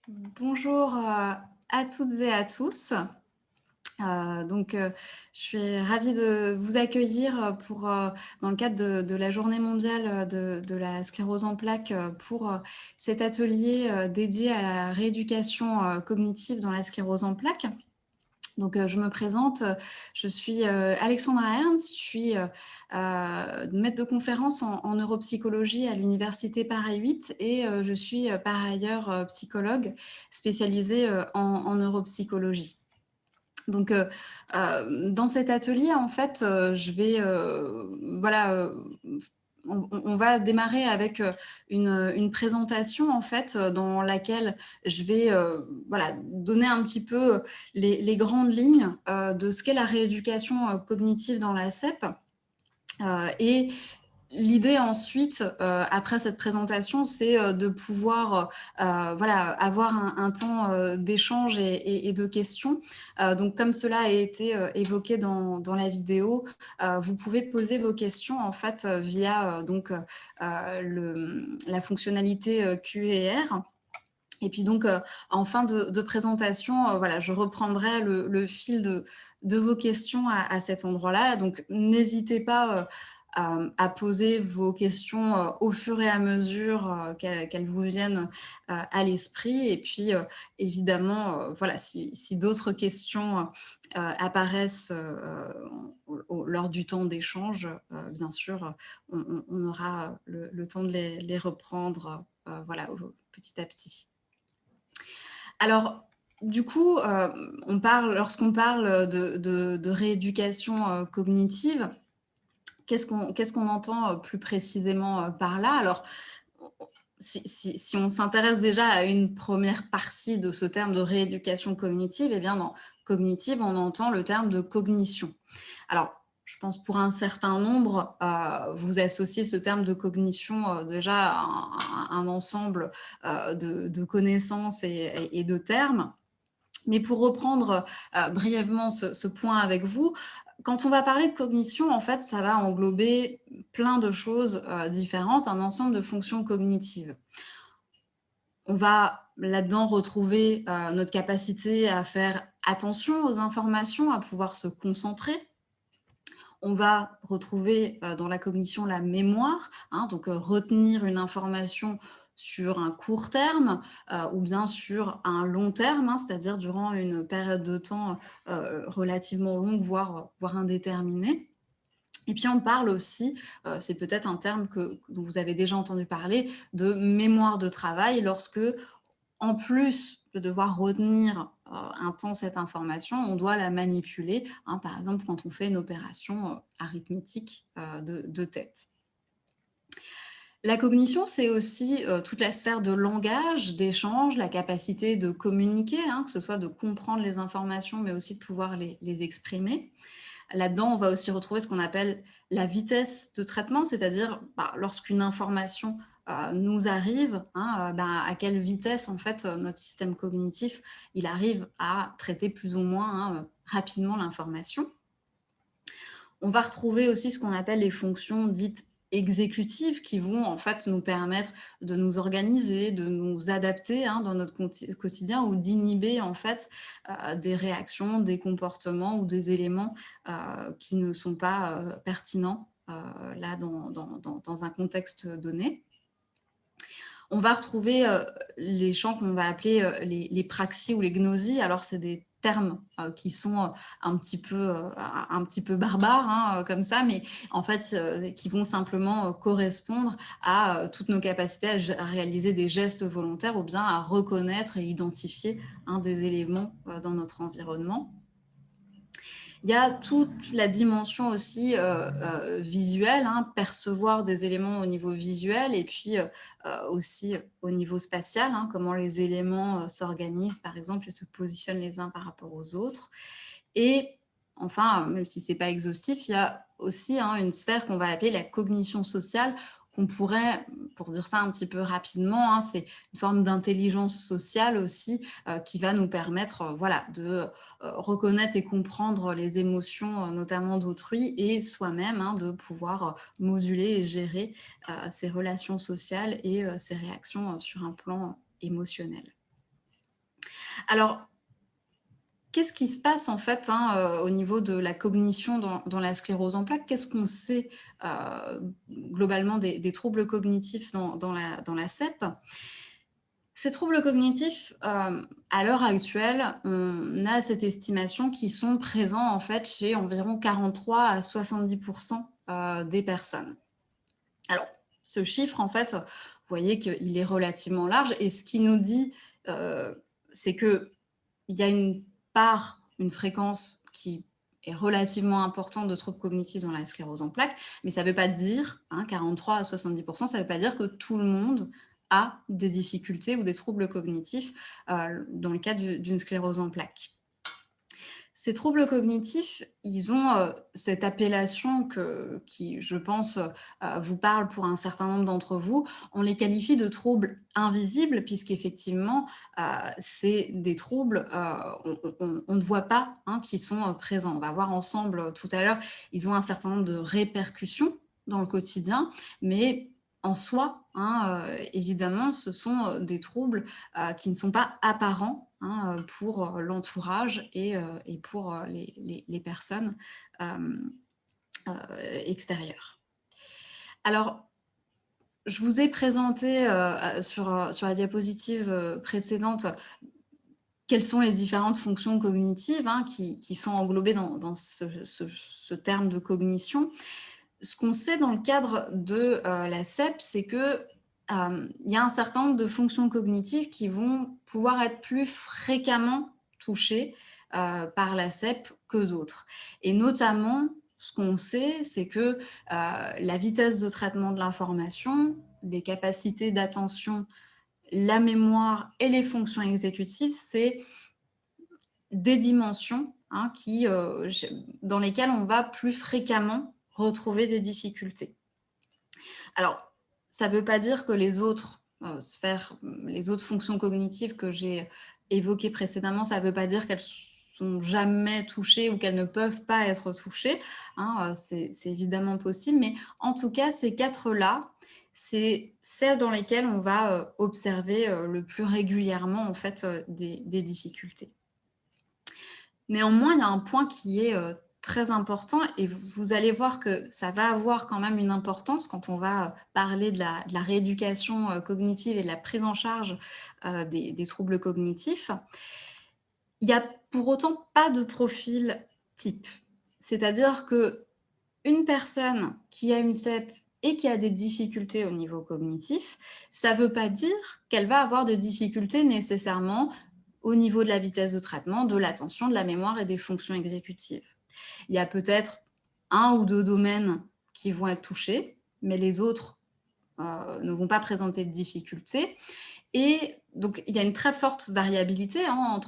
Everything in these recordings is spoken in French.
Bonjour à toutes et à tous. Je suis ravie de vous accueillir dans le cadre de la journée mondiale de la sclérose en plaques pour cet atelier dédié à la rééducation cognitive dans la sclérose en plaques. Je me présente, je suis Alexandra Ernst, je suis maître de conférence en neuropsychologie à l'université Paris 8 et je suis par ailleurs psychologue spécialisée en neuropsychologie. Donc, dans cet atelier, en fait, je vais, voilà, on va démarrer avec une présentation, en fait, dans laquelle je vais, voilà, donner un petit peu les grandes lignes de ce qu'est la rééducation cognitive dans la CEP. Et l'idée ensuite, après cette présentation, c'est de pouvoir voilà, avoir un temps d'échange et de questions. Donc, comme cela a été évoqué dans la vidéo, vous pouvez poser vos questions en fait via la fonctionnalité Q&R. Et puis donc, en fin de présentation, voilà, je reprendrai le fil de vos questions à cet endroit-là. Donc, n'hésitez pas à poser vos questions au fur et à mesure qu'elles vous viennent à l'esprit. Et puis, évidemment, voilà, si d'autres questions apparaissent lors du temps d'échange, bien sûr, on aura le temps de les reprendre voilà, petit à petit. Alors, du coup, lorsqu'on parle de rééducation cognitive, qu'est-ce qu'on entend plus précisément par là? Alors, si on s'intéresse déjà à une première partie de ce terme de rééducation cognitive, eh bien, dans cognitive, on entend le terme de cognition. Alors, je pense pour un certain nombre, vous associez ce terme de cognition déjà à un ensemble de connaissances et de termes. Mais pour reprendre brièvement ce point avec vous, quand on va parler de cognition, en fait, ça va englober plein de choses différentes, un ensemble de fonctions cognitives. On va là-dedans retrouver notre capacité à faire attention aux informations, à pouvoir se concentrer. On va retrouver dans la cognition la mémoire, hein, donc retenir une information sur un court terme ou bien sur un long terme, hein, c'est-à-dire durant une période de temps relativement longue, voire indéterminée. Et puis on parle aussi, c'est peut-être un terme dont vous avez déjà entendu parler, de mémoire de travail lorsque, en plus de devoir retenir un temps cette information, on doit la manipuler, hein, par exemple quand on fait une opération arithmétique de tête. La cognition, c'est aussi toute la sphère de langage, d'échange, la capacité de communiquer, hein, que ce soit de comprendre les informations, mais aussi de pouvoir les exprimer. Là-dedans, on va aussi retrouver ce qu'on appelle la vitesse de traitement, c'est-à-dire lorsqu'une information nous arrive, hein, à quelle vitesse en fait notre système cognitif il arrive à traiter plus ou moins rapidement l'information. On va retrouver aussi ce qu'on appelle les fonctions dites exécutives qui vont en fait nous permettre de nous organiser, de nous adapter hein, dans notre quotidien ou d'inhiber en fait des réactions, des comportements ou des éléments qui ne sont pas pertinents là dans un contexte donné. On va retrouver les champs qu'on va appeler les praxies ou les gnosies. Alors, c'est des termes qui sont un petit peu barbares, hein, comme ça, mais en fait, qui vont simplement correspondre à toutes nos capacités à réaliser des gestes volontaires ou bien à reconnaître et identifier hein, des éléments dans notre environnement. Il y a toute la dimension aussi visuelle, hein, percevoir des éléments au niveau visuel et puis aussi au niveau spatial, hein, comment les éléments s'organisent par exemple et se positionnent les uns par rapport aux autres. Et enfin, même si ce n'est pas exhaustif, il y a aussi hein, une sphère qu'on va appeler la cognition sociale, qu'on pourrait, pour dire ça un petit peu rapidement, hein, c'est une forme d'intelligence sociale aussi qui va nous permettre voilà, de reconnaître et comprendre les émotions, notamment d'autrui, et soi-même hein, de pouvoir moduler et gérer ses relations sociales et ses réactions sur un plan émotionnel. Alors, qu'est-ce qui se passe en fait, hein, au niveau de la cognition dans la sclérose en plaques? Qu'est-ce qu'on sait, globalement des troubles cognitifs dans la CEP? Ces troubles cognitifs, à l'heure actuelle, on a cette estimation qu'ils sont présents en fait chez environ 43 à 70 des personnes. Alors, ce chiffre en fait, vous voyez qu'il est relativement large et ce qui nous dit, c'est qu'il y a une part, une fréquence qui est relativement importante de troubles cognitifs dans la sclérose en plaques, mais ça ne veut pas dire, hein, 43 à 70 ça ne veut pas dire que tout le monde a des difficultés ou des troubles cognitifs, dans le cadre d'une sclérose en plaques. Ces troubles cognitifs, ils ont, cette appellation qui, je pense, vous parle pour un certain nombre d'entre vous. On les qualifie de troubles invisibles puisqu'effectivement, c'est des troubles, on ne voit pas, hein, qui sont, présents. On va voir ensemble, tout à l'heure, ils ont un certain nombre de répercussions dans le quotidien, mais en soi, hein, évidemment, ce sont, des troubles, qui ne sont pas apparents, hein, pour l'entourage et pour les personnes extérieures. Alors, je vous ai présenté sur la diapositive précédente quelles sont les différentes fonctions cognitives, hein, qui sont englobées dans ce terme de cognition. Ce qu'on sait dans le cadre de la CEP, c'est que il y a un certain nombre de fonctions cognitives qui vont pouvoir être plus fréquemment touchées par la CEP que d'autres. Et notamment, ce qu'on sait, c'est que la vitesse de traitement de l'information, les capacités d'attention, la mémoire et les fonctions exécutives, c'est des dimensions, hein, dans lesquelles on va plus fréquemment retrouver des difficultés. Alors, ça ne veut pas dire que les autres sphères, les autres fonctions cognitives que j'ai évoquées précédemment, ça ne veut pas dire qu'elles sont jamais touchées ou qu'elles ne peuvent pas être touchées, hein, c'est évidemment possible, mais en tout cas, ces 4-là, c'est celles dans lesquelles on va observer le plus régulièrement en fait, des difficultés. Néanmoins, il y a un point qui est très important et vous allez voir que ça va avoir quand même une importance quand on va parler de la rééducation cognitive et de la prise en charge des troubles cognitifs. Il n'y a pour autant pas de profil type. C'est-à-dire que une personne qui a une CEP et qui a des difficultés au niveau cognitif, ça ne veut pas dire qu'elle va avoir des difficultés nécessairement au niveau de la vitesse de traitement, de l'attention, de la mémoire et des fonctions exécutives. Il y a peut-être 1 ou 2 domaines qui vont être touchés, mais les autres ne vont pas présenter de difficultés. Et donc, il y a une très forte variabilité, hein,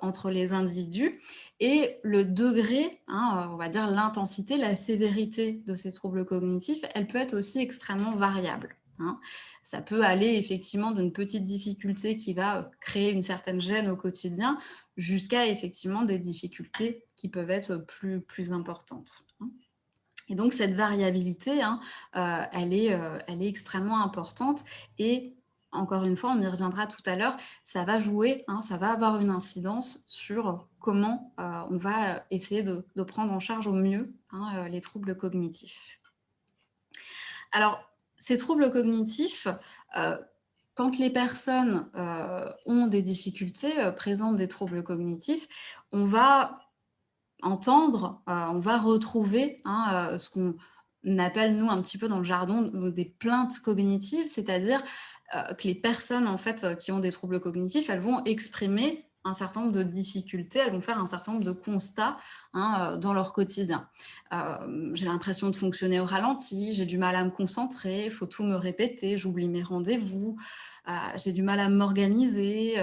entre les individus et le degré, hein, on va dire l'intensité, la sévérité de ces troubles cognitifs, elle peut être aussi extrêmement variable, hein. Ça peut aller effectivement d'une petite difficulté qui va créer une certaine gêne au quotidien jusqu'à effectivement des difficultés qui peuvent être plus importantes, hein. Et donc cette variabilité, hein, elle est extrêmement importante et encore une fois, on y reviendra tout à l'heure, ça va jouer, hein, ça va avoir une incidence sur comment, on va essayer de prendre en charge au mieux, hein, les troubles cognitifs. Alors, ces troubles cognitifs, heu, quand les personnes, ont des difficultés, présentent des troubles cognitifs, on va entendre, on va retrouver, hein, ce qu'on appelle nous un petit peu dans le jargon des plaintes cognitives, c'est-à-dire, que les personnes en fait, qui ont des troubles cognitifs, elles vont exprimer un certain nombre de difficultés, elles vont faire un certain nombre de constats, hein, dans leur quotidien. J'ai l'impression de fonctionner au ralenti, j'ai du mal à me concentrer, il faut tout me répéter, j'oublie mes rendez-vous, j'ai du mal à m'organiser,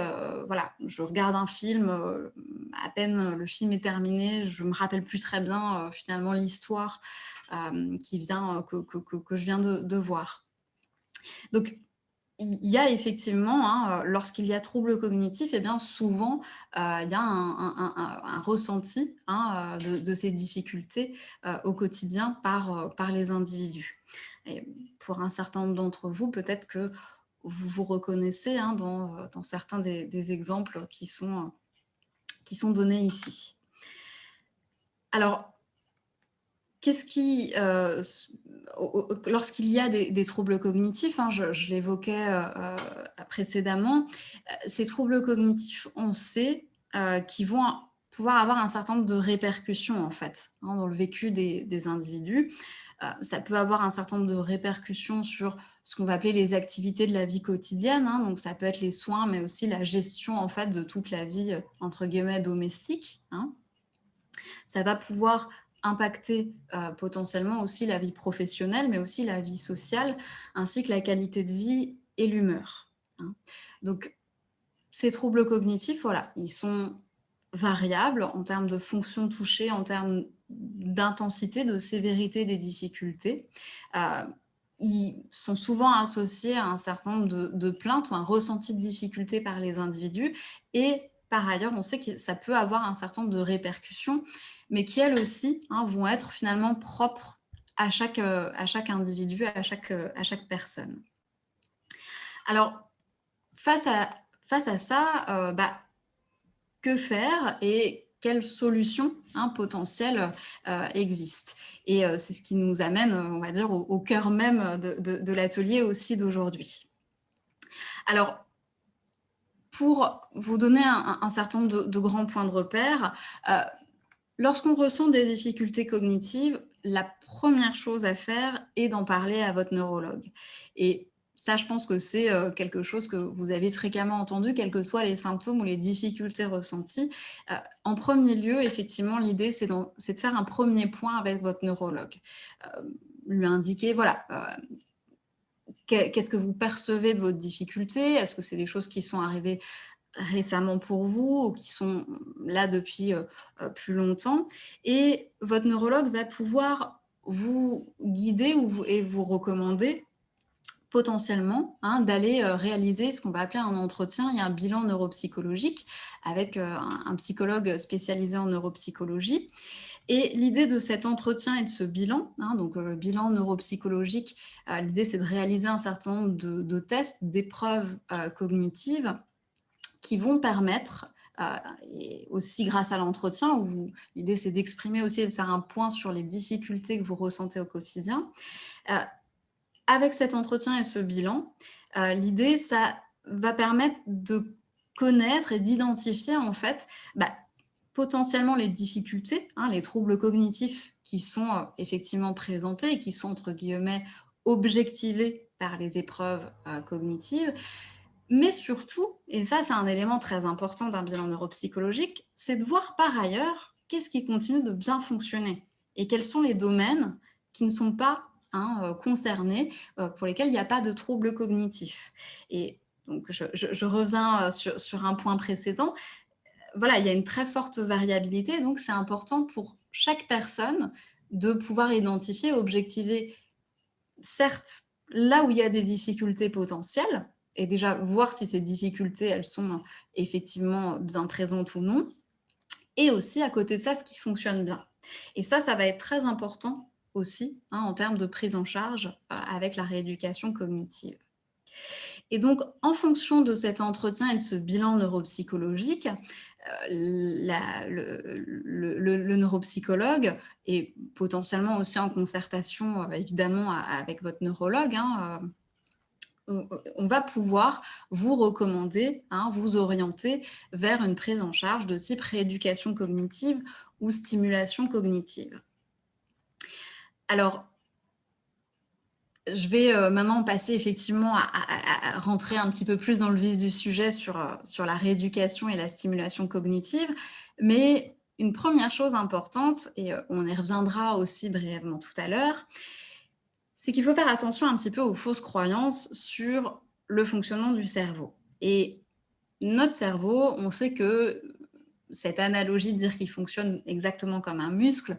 voilà, je regarde un film, à peine le film est terminé, je me rappelle plus très bien, finalement l'histoire, qui vient, que je viens de voir. Donc il y a effectivement, hein, lorsqu'il y a trouble cognitif et bien souvent, il y a un ressenti, hein, de ces difficultés, au quotidien par les individus et pour un certain nombre d'entre vous, peut-être que vous vous reconnaissez hein, dans certains des exemples qui sont donnés ici. Alors, qu'est-ce qui, lorsqu'il y a des troubles cognitifs, hein, je l'évoquais, précédemment, ces troubles cognitifs, on sait, qu'ils vont pouvoir avoir un certain nombre de répercussions, en fait, hein, dans le vécu des individus. Ça peut avoir un certain nombre de répercussions sur ce qu'on va appeler les activités de la vie quotidienne, hein, donc ça peut être les soins, mais aussi la gestion, en fait, de toute la vie, entre guillemets «domestique», hein. Ça va pouvoir impacter potentiellement aussi la vie professionnelle, mais aussi la vie sociale, ainsi que la qualité de vie et l'humeur, hein. Donc ces troubles cognitifs, voilà, ils sont variables en termes de fonctions touchées, en termes d'intensité, de sévérité des difficultés. Heu, Ils sont souvent associés à un certain nombre de plaintes ou un ressenti de difficulté par les individus et par ailleurs, on sait que ça peut avoir un certain nombre de répercussions, mais qui elles aussi, hein, vont être finalement propres à chaque individu, à chaque personne. Alors face à face à ça, bah, que faire et quelles solutions, hein, potentielles, existent? Et c'est ce qui nous amène, on va dire au cœur même de l'atelier aussi d'aujourd'hui. Alors, pour vous donner un certain nombre de grands points de repère, heu, lorsqu'on ressent des difficultés cognitives, la première chose à faire est d'en parler à votre neurologue et ça, je pense que c'est, quelque chose que vous avez fréquemment entendu, quels que soient les symptômes ou les difficultés ressenties. En premier lieu, effectivement, l'idée, c'est de faire un premier point avec votre neurologue. Lui indiquer, voilà, qu'est-ce que vous percevez de votre difficulté? Est-ce que c'est des choses qui sont arrivées récemment pour vous ou qui sont là depuis, plus longtemps et votre neurologue va pouvoir vous guider ou vous recommander potentiellement, hein, d'aller, réaliser ce qu'on va appeler un entretien et un bilan neuropsychologique avec, un psychologue spécialisé en neuropsychologie et l'idée de cet entretien et de ce bilan, hein, donc, bilan neuropsychologique, l'idée c'est de réaliser un certain nombre de tests, d'épreuves, cognitives qui vont permettre, heu et aussi grâce à l'entretien où vous l'idée c'est d'exprimer aussi et de faire un point sur les difficultés que vous ressentez au quotidien. Heu, Avec cet entretien et ce bilan, l'idée ça va permettre de connaître et d'identifier en fait, bah, potentiellement les difficultés, hein, les troubles cognitifs qui sont, effectivement présentés et qui sont entre guillemets «objectivés» par les épreuves, cognitives mais surtout, et ça c'est un élément très important d'un bilan neuropsychologique, c'est de voir par ailleurs qu'est-ce qui continue de bien fonctionner et quels sont les domaines qui ne sont pas hein, concernés, pour lesquels il n'y a pas de troubles cognitifs. Et donc je reviens sur un point précédent. Voilà, il y a une très forte variabilité, donc c'est important pour chaque personne de pouvoir identifier, objectiver certes, là où il y a des difficultés potentielles et déjà voir si ces difficultés, elles sont effectivement bien présentes ou non et aussi à côté de ça, ce qui fonctionne bien. Et ça va être très important aussi, hein, en termes de prise en charge, avec la rééducation cognitive. Et donc en fonction de cet entretien et de ce bilan neuropsychologique, la le neuropsychologue et potentiellement aussi en concertation, évidemment avec votre neurologue, hein, on va pouvoir vous recommander, hein, vous orienter vers une prise en charge de type rééducation cognitive ou stimulation cognitive. Alors, je vais, maintenant passer effectivement à rentrer un petit peu plus dans le vif du sujet sur la rééducation et la stimulation cognitive. Mais une première chose importante et on y reviendra aussi brièvement tout à l'heure, c'est qu'il faut faire attention un petit peu aux fausses croyances sur le fonctionnement du cerveau. Et notre cerveau, on sait que cette analogie de dire qu'il fonctionne exactement comme un muscle,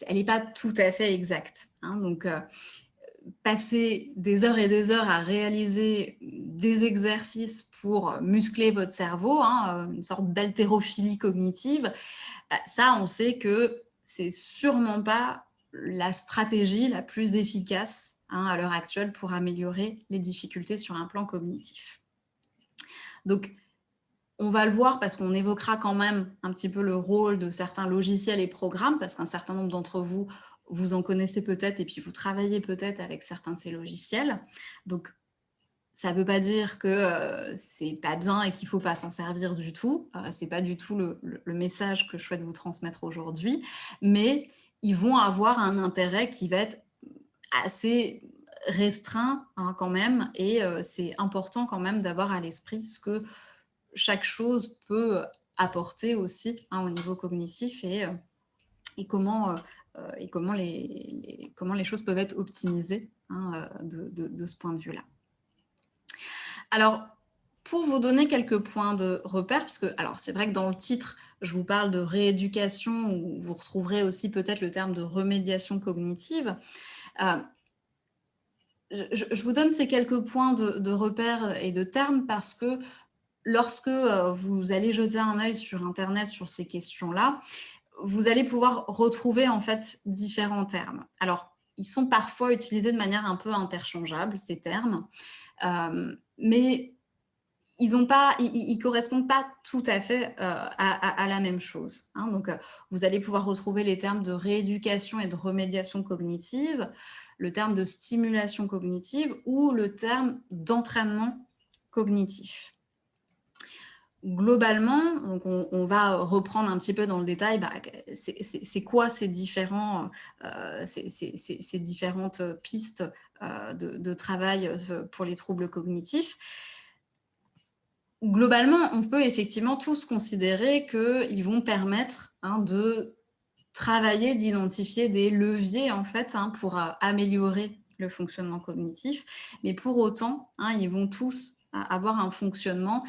elle n'est pas tout à fait exacte, hein. Donc, passer des heures et des heures à réaliser des exercices pour muscler votre cerveau, hein, une sorte d'haltérophilie cognitive, bah, ça, on sait que c'est sûrement pas la stratégie la plus efficace, hein, à l'heure actuelle pour améliorer les difficultés sur un plan cognitif. Donc, on va le voir parce qu'on évoquera quand même un petit peu le rôle de certains logiciels et programmes, parce qu'un certain nombre d'entre vous, vous en connaissez peut-être et puis vous travaillez peut-être avec certains de ces logiciels. Donc, ça ne veut pas dire que c'est pas bien et qu'il ne faut pas s'en servir du tout. C'est pas du tout le message que je souhaite vous transmettre aujourd'hui, mais ils vont avoir un intérêt qui va être assez restreint, hein, quand même, et c'est important quand même d'avoir à l'esprit ce que chaque chose peut apporter aussi, hein, au niveau cognitif et comment comment les choses peuvent être optimisées, hein, de ce point de vue-là. Alors, pour vous donner quelques points de repère, parce que alors c'est vrai que dans le titre, je vous parle de rééducation, où vous retrouverez aussi peut-être le terme de remédiation cognitive. Heu, je vous donne ces quelques points de repère et de termes parce que lorsque, vous allez jeter un œil sur internet sur ces questions-là, vous allez pouvoir retrouver en fait différents termes. Alors, ils sont parfois utilisés de manière un peu interchangeable, ces termes, mais ils correspondent pas tout à fait, à la même chose, hein. Donc, vous allez pouvoir retrouver les termes de rééducation et de remédiation cognitive, le terme de stimulation cognitive ou le terme d'entraînement cognitif. Globalement, donc on va reprendre un petit peu dans le détail, bah, c'est quoi ces ces différentes pistes, de travail, pour les troubles cognitifs. Globalement, on peut effectivement tous considérer qu'ils vont permettre, hein, de travailler, d'identifier des leviers en fait, hein, pour, améliorer le fonctionnement cognitif. Mais pour autant, hein, ils vont tous avoir un fonctionnement,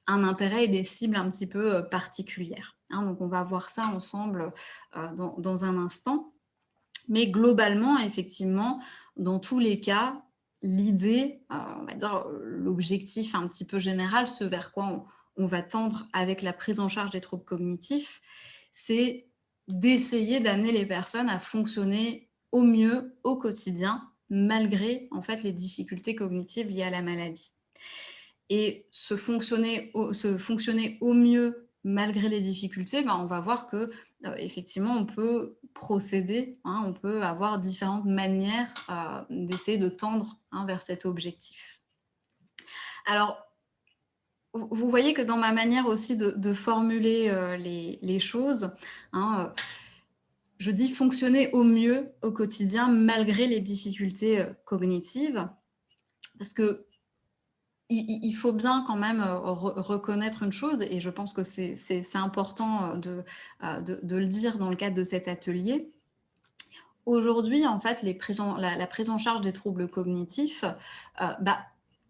un intérêt et des cibles un petit peu, particulières, hein. Donc on va voir ça ensemble, dans un instant. Mais globalement, effectivement, dans tous les cas, l'idée, on va dire, l'objectif un petit peu général, ce vers quoi on va tendre avec la prise en charge des troubles cognitifs, c'est d'essayer d'amener les personnes à fonctionner au mieux au quotidien, malgré, en fait, les difficultés cognitives liées à la maladie. Et se fonctionner au mieux malgré les difficultés, ben, on va voir que, effectivement, on peut procéder, hein, on peut avoir différentes manières, d'essayer de tendre, hein, vers cet objectif. Alors, vous voyez que dans ma manière aussi de formuler, les choses, hein, je dis fonctionner au mieux au quotidien malgré les difficultés, cognitives. Parce que il faut bien quand même, reconnaître une chose et je pense que c'est important, de le dire dans le cadre de cet atelier. Aujourd'hui, en fait, la prise en charge des troubles cognitifs, bah,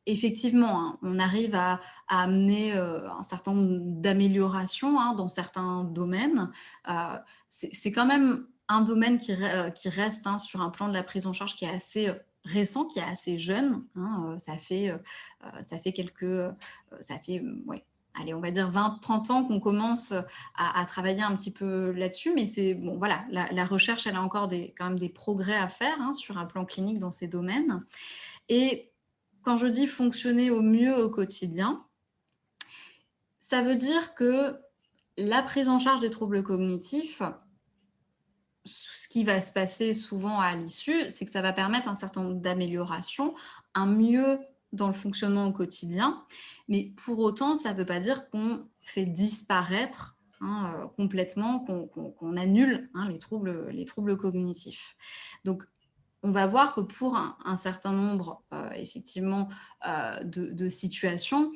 effectivement, hein, on arrive à amener, un certain nombre d'améliorations, hein, dans certains domaines. Heu, c'est quand même un domaine qui reste, hein, sur un plan de la prise en charge qui est assez, récent, qui est assez jeune, hein, ça fait ça fait, ouais, allez, on va dire 20, 30 ans qu'on commence, à travailler un petit peu là-dessus, mais c'est bon, voilà, la recherche, elle a encore quand même des progrès à faire, hein, sur un plan clinique dans ces domaines. Et quand je dis fonctionner au mieux au quotidien, ça veut dire que la prise en charge des troubles cognitifs, ce qui va se passer souvent à l'issue, c'est que ça va permettre un certain nombre d'améliorations, un mieux dans le fonctionnement au quotidien. Mais pour autant, ça ne veut pas dire qu'on fait disparaître, hein, complètement, qu'on annule, hein, les troubles cognitifs. Donc, on va voir que pour un certain nombre, effectivement, de situations,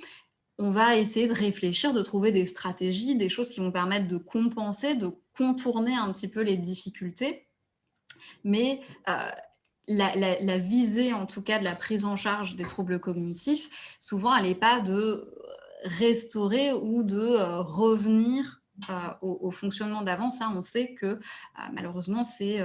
on va essayer de réfléchir, de trouver des stratégies, des choses qui vont permettre de compenser, de contourner un petit peu les difficultés. Mais, la visée, en tout cas, de la prise en charge des troubles cognitifs, souvent, elle n'est pas de restaurer ou de, revenir, au fonctionnement d'avant. Ça, on sait que, malheureusement, c'est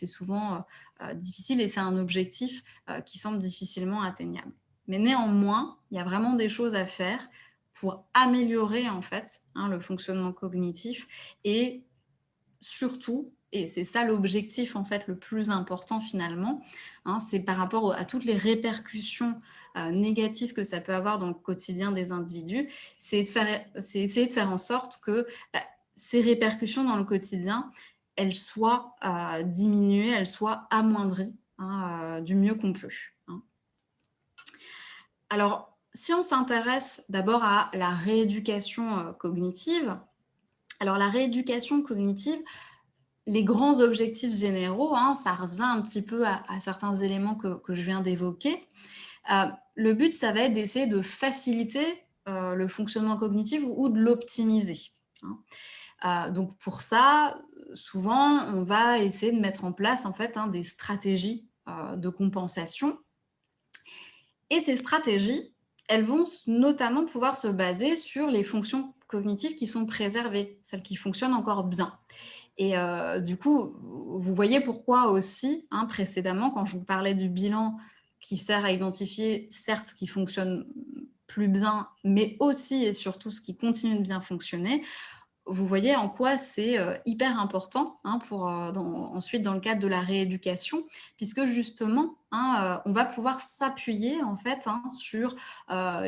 souvent, difficile et c'est un objectif, qui semble difficilement atteignable. Mais néanmoins, il y a vraiment des choses à faire pour améliorer, en fait, hein, le fonctionnement cognitif et surtout, et c'est ça l'objectif en fait le plus important finalement, hein, c'est par rapport à toutes les répercussions négatives que ça peut avoir dans le quotidien des individus, c'est essayer de faire en sorte que bah, ces répercussions dans le quotidien, elles soient diminuées, elles soient amoindries, hein, du mieux qu'on peut, hein. Alors, si on s'intéresse d'abord à la rééducation cognitive, alors la rééducation cognitive, les grands objectifs généraux, hein, ça revient un petit peu à certains éléments que je viens d'évoquer. Le but, ça va être d'essayer de faciliter le fonctionnement cognitif ou de l'optimiser, hein. Donc pour ça, souvent, on va essayer de mettre en place en fait, hein, des stratégies de compensation. Et ces stratégies, elles vont notamment pouvoir se baser sur les fonctions cognitives qui sont préservées, celles qui fonctionnent encore bien. Et du coup, vous voyez pourquoi aussi, hein, précédemment, quand je vous parlais du bilan qui sert à identifier, certes, ce qui fonctionne plus bien, mais aussi et surtout ce qui continue de bien fonctionner, vous voyez en quoi c'est hyper important, hein, pour, ensuite dans le cadre de la rééducation, puisque justement, hein, on va pouvoir s'appuyer en fait, hein, sur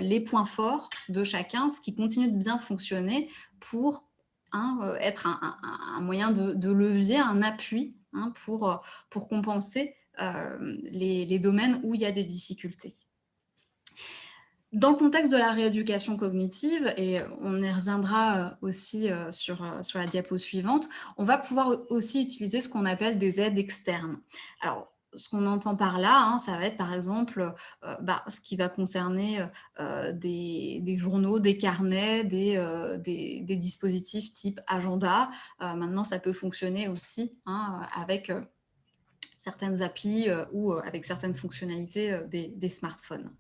les points forts de chacun, ce qui continue de bien fonctionner pour, hein, être un moyen de levier, un appui, hein, pour compenser les domaines où il y a des difficultés. Dans le contexte de la rééducation cognitive, et on y reviendra aussi sur la diapo suivante, on va pouvoir aussi utiliser ce qu'on appelle des aides externes. Alors, ce qu'on entend par là, hein, ça va être par exemple ce qui va concerner des journaux, des carnets, des dispositifs type agenda. Maintenant, ça peut fonctionner aussi, hein, avec certaines applis ou avec certaines fonctionnalités des smartphones.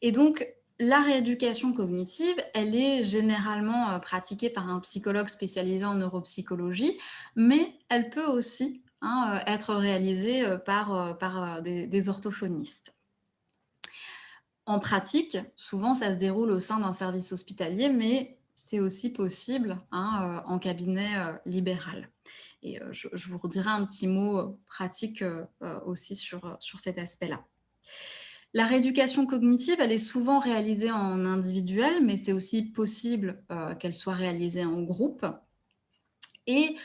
Et donc, la rééducation cognitive, elle est généralement pratiquée par un psychologue spécialisé en neuropsychologie, mais elle peut aussi, hein, être réalisée par des orthophonistes. En pratique, souvent, ça se déroule au sein d'un service hospitalier, mais c'est aussi possible, hein, en cabinet libéral. Et je vous redirai un petit mot pratique aussi sur cet aspect-là. La rééducation cognitive, elle est souvent réalisée en individuel, mais c'est aussi possible qu'elle soit réalisée en groupe. Et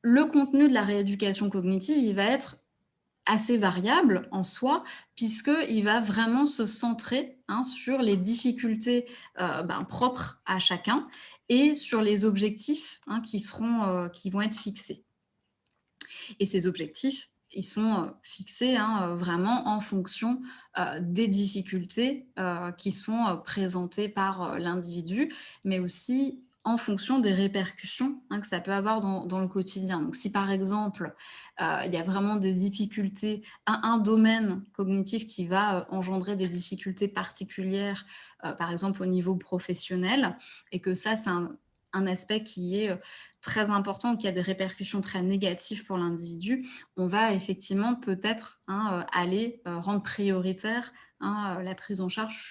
le contenu de la rééducation cognitive, il va être assez variable en soi, puisqu'il va vraiment se centrer, hein, sur les difficultés propres à chacun et sur les objectifs, hein, qui vont être fixés. Et ces objectifs, ils sont fixés, hein, vraiment en fonction des difficultés qui sont présentées par l'individu, mais aussi en fonction des répercussions, hein, que ça peut avoir dans le quotidien. Donc si par exemple, il y a vraiment des difficultés, un domaine cognitif qui va engendrer des difficultés particulières, par exemple au niveau professionnel, et que ça, c'est un aspect qui est très important, qui a des répercussions très négatives pour l'individu, on va effectivement peut-être, hein, aller rendre prioritaire, hein, la prise en charge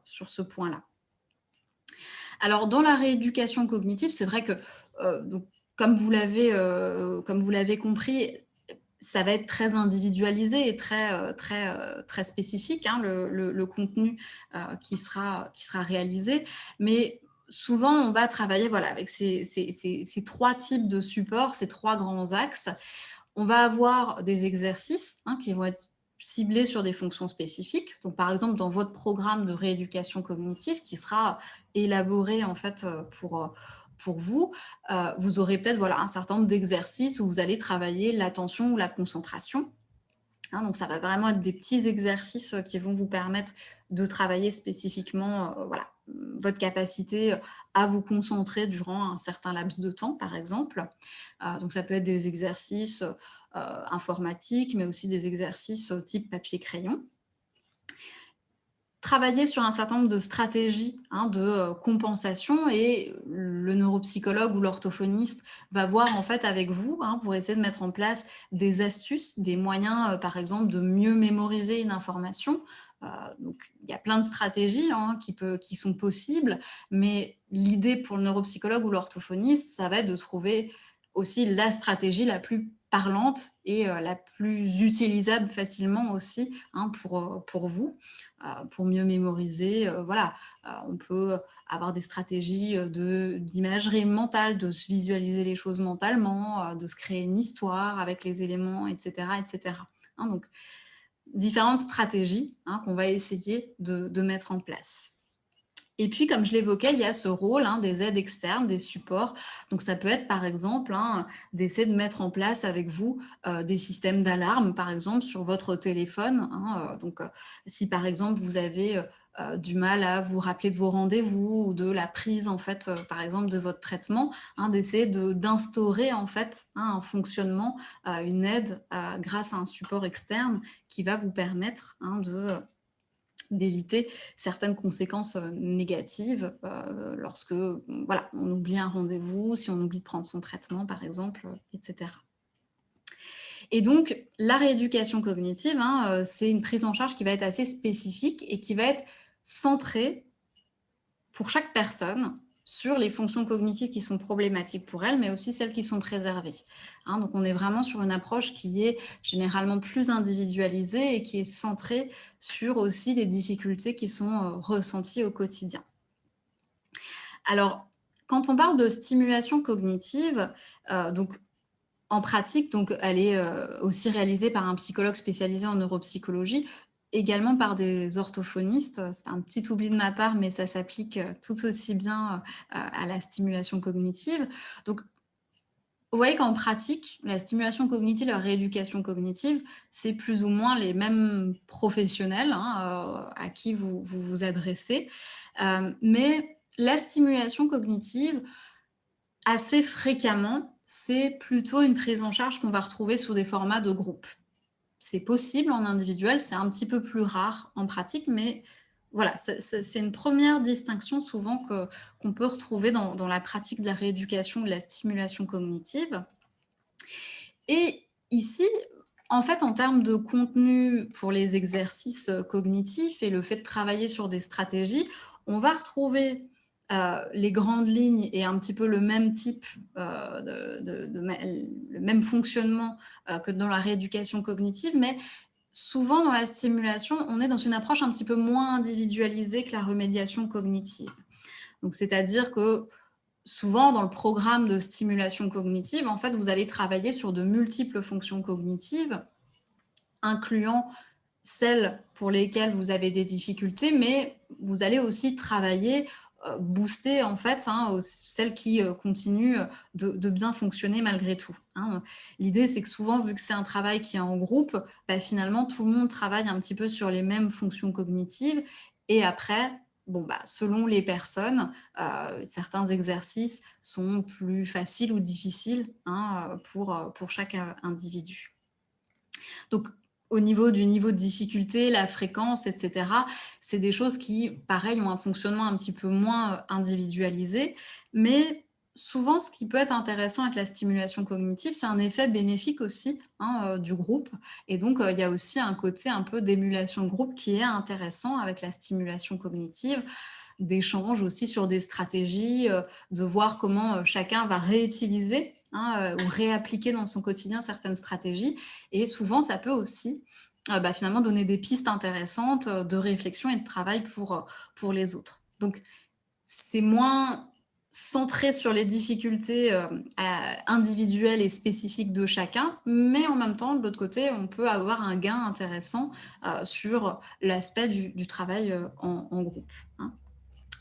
sur ce point-là. Alors dans la rééducation cognitive, c'est vrai que donc, comme vous l'avez compris, ça va être très individualisé et très spécifique, hein, le contenu qui sera réalisé. Mais souvent, on va travailler voilà, avec ces trois types de supports, ces trois grands axes. On va avoir des exercices, hein, qui vont être ciblés sur des fonctions spécifiques. Donc, par exemple, dans votre programme de rééducation cognitive qui sera élaboré en fait pour vous, vous aurez peut-être voilà, un certain nombre d'exercices où vous allez travailler l'attention ou la concentration. Hein, donc, ça va vraiment être des petits exercices qui vont vous permettre de travailler spécifiquement voilà, votre capacité à vous concentrer durant un certain laps de temps, par exemple. Donc, ça peut être des exercices informatiques, mais aussi des exercices type papier-crayon. Travailler sur un certain nombre de stratégies, hein, de compensation, et le neuropsychologue ou l'orthophoniste va voir en fait avec vous, hein, pour essayer de mettre en place des astuces, des moyens, par exemple, de mieux mémoriser une information. Donc, il y a plein de stratégies, hein, qui sont possibles, mais l'idée pour le neuropsychologue ou l'orthophoniste, ça va être de trouver aussi la stratégie la plus parlante et la plus utilisable facilement aussi, hein, pour vous, pour mieux mémoriser, voilà. On peut avoir des stratégies, d'imagerie mentale, de se visualiser les choses mentalement, de se créer une histoire avec les éléments et cetera et cetera, hein, donc différentes stratégies, hein, qu'on va essayer de mettre en place. Et puis, comme je l'évoquais, il y a ce rôle, hein, des aides externes, des supports. Donc, ça peut être, par exemple, hein, d'essayer de mettre en place avec vous des systèmes d'alarme, par exemple, sur votre téléphone, hein. Donc, si, par exemple, vous avez du mal à vous rappeler de vos rendez-vous ou de la prise, en fait, par exemple, de votre traitement, hein, d'essayer d'instaurer, en fait, hein, un fonctionnement, une aide grâce à un support externe qui va vous permettre, hein, d'éviter certaines conséquences négatives lorsque voilà, on oublie un rendez-vous, si on oublie de prendre son traitement par exemple, etc. Et donc la rééducation cognitive, hein, c'est une prise en charge qui va être assez spécifique et qui va être centrée pour chaque personne sur les fonctions cognitives qui sont problématiques pour elle, mais aussi celles qui sont préservées, hein. Donc on est vraiment sur une approche qui est généralement plus individualisée et qui est centrée sur aussi les difficultés qui sont ressenties au quotidien. Alors, quand on parle de stimulation cognitive, donc en pratique, donc elle est, aussi réalisée par un psychologue spécialisé en neuropsychologie, également par des orthophonistes. C'est un petit oubli de ma part, mais ça s'applique, tout aussi bien, à la stimulation cognitive. Donc, vous voyez qu'en pratique, la stimulation cognitive, la rééducation cognitive, c'est plus ou moins les mêmes professionnels, hein, à qui vous vous adressez. Mais la stimulation cognitive, assez fréquemment, c'est plutôt une prise en charge qu'on va retrouver sous des formats de groupe. C'est possible en individuel, c'est un petit peu plus rare en pratique, mais voilà, c'est une première distinction souvent qu'on peut retrouver dans la pratique de la rééducation, de la stimulation cognitive. Et ici, en fait, en termes de contenu pour les exercices cognitifs et le fait de travailler sur des stratégies, on va retrouver les grandes lignes et un petit peu le même type, le même fonctionnement que dans la rééducation cognitive, mais souvent dans la stimulation, on est dans une approche un petit peu moins individualisée que la remédiation cognitive. Donc, c'est-à-dire que souvent, dans le programme de stimulation cognitive, en fait, vous allez travailler sur de multiples fonctions cognitives, incluant celles pour lesquelles vous avez des difficultés, mais vous allez aussi travailler, booster en fait, hein, celles qui continuent de bien fonctionner malgré tout, hein. L'idée, c'est que souvent, vu que c'est un travail qui est en groupe, bah, finalement, tout le monde travaille un petit peu sur les mêmes fonctions cognitives. Et après, bon, bah, selon les personnes, certains exercices sont plus faciles ou difficiles, hein, pour chaque individu. Donc, au niveau du niveau de difficulté, la fréquence, et cetera, c'est des choses qui, pareil, ont un fonctionnement un petit peu moins, individualisé. Mais souvent, ce qui peut être intéressant avec la stimulation cognitive, c'est un effet bénéfique aussi, hein, du groupe. Et donc, il y a aussi un côté un peu d'émulation de groupe qui est intéressant avec la stimulation cognitive, d'échange aussi sur des stratégies, de voir comment, chacun va réutiliser, hein, ou réappliquer dans son quotidien certaines stratégies. Et souvent, ça peut aussi, bah, finalement donner des pistes intéressantes, de réflexion et de travail pour les autres. Donc c'est moins centré sur les difficultés, individuelles et spécifiques de chacun, mais en même temps, de l'autre côté, on peut avoir un gain intéressant, sur l'aspect du travail, en groupe, hein.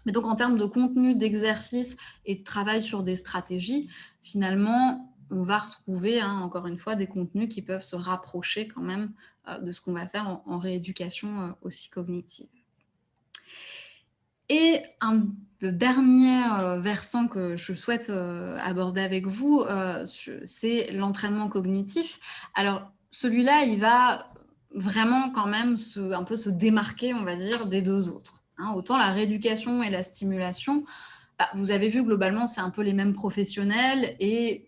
Mais donc en termes de contenu, d'exercice et de travail sur des stratégies, finalement, on va retrouver, hein, encore une fois, des contenus qui peuvent se rapprocher quand même, de ce qu'on va faire en rééducation, aussi cognitive. Et le dernier, versant que je souhaite, aborder avec vous, c'est l'entraînement cognitif. Alors celui-là, il va vraiment quand même un peu se démarquer, on va dire, des 2 autres, hein. Autant la rééducation et la stimulation, bah, vous avez vu globalement, c'est un peu les mêmes professionnels et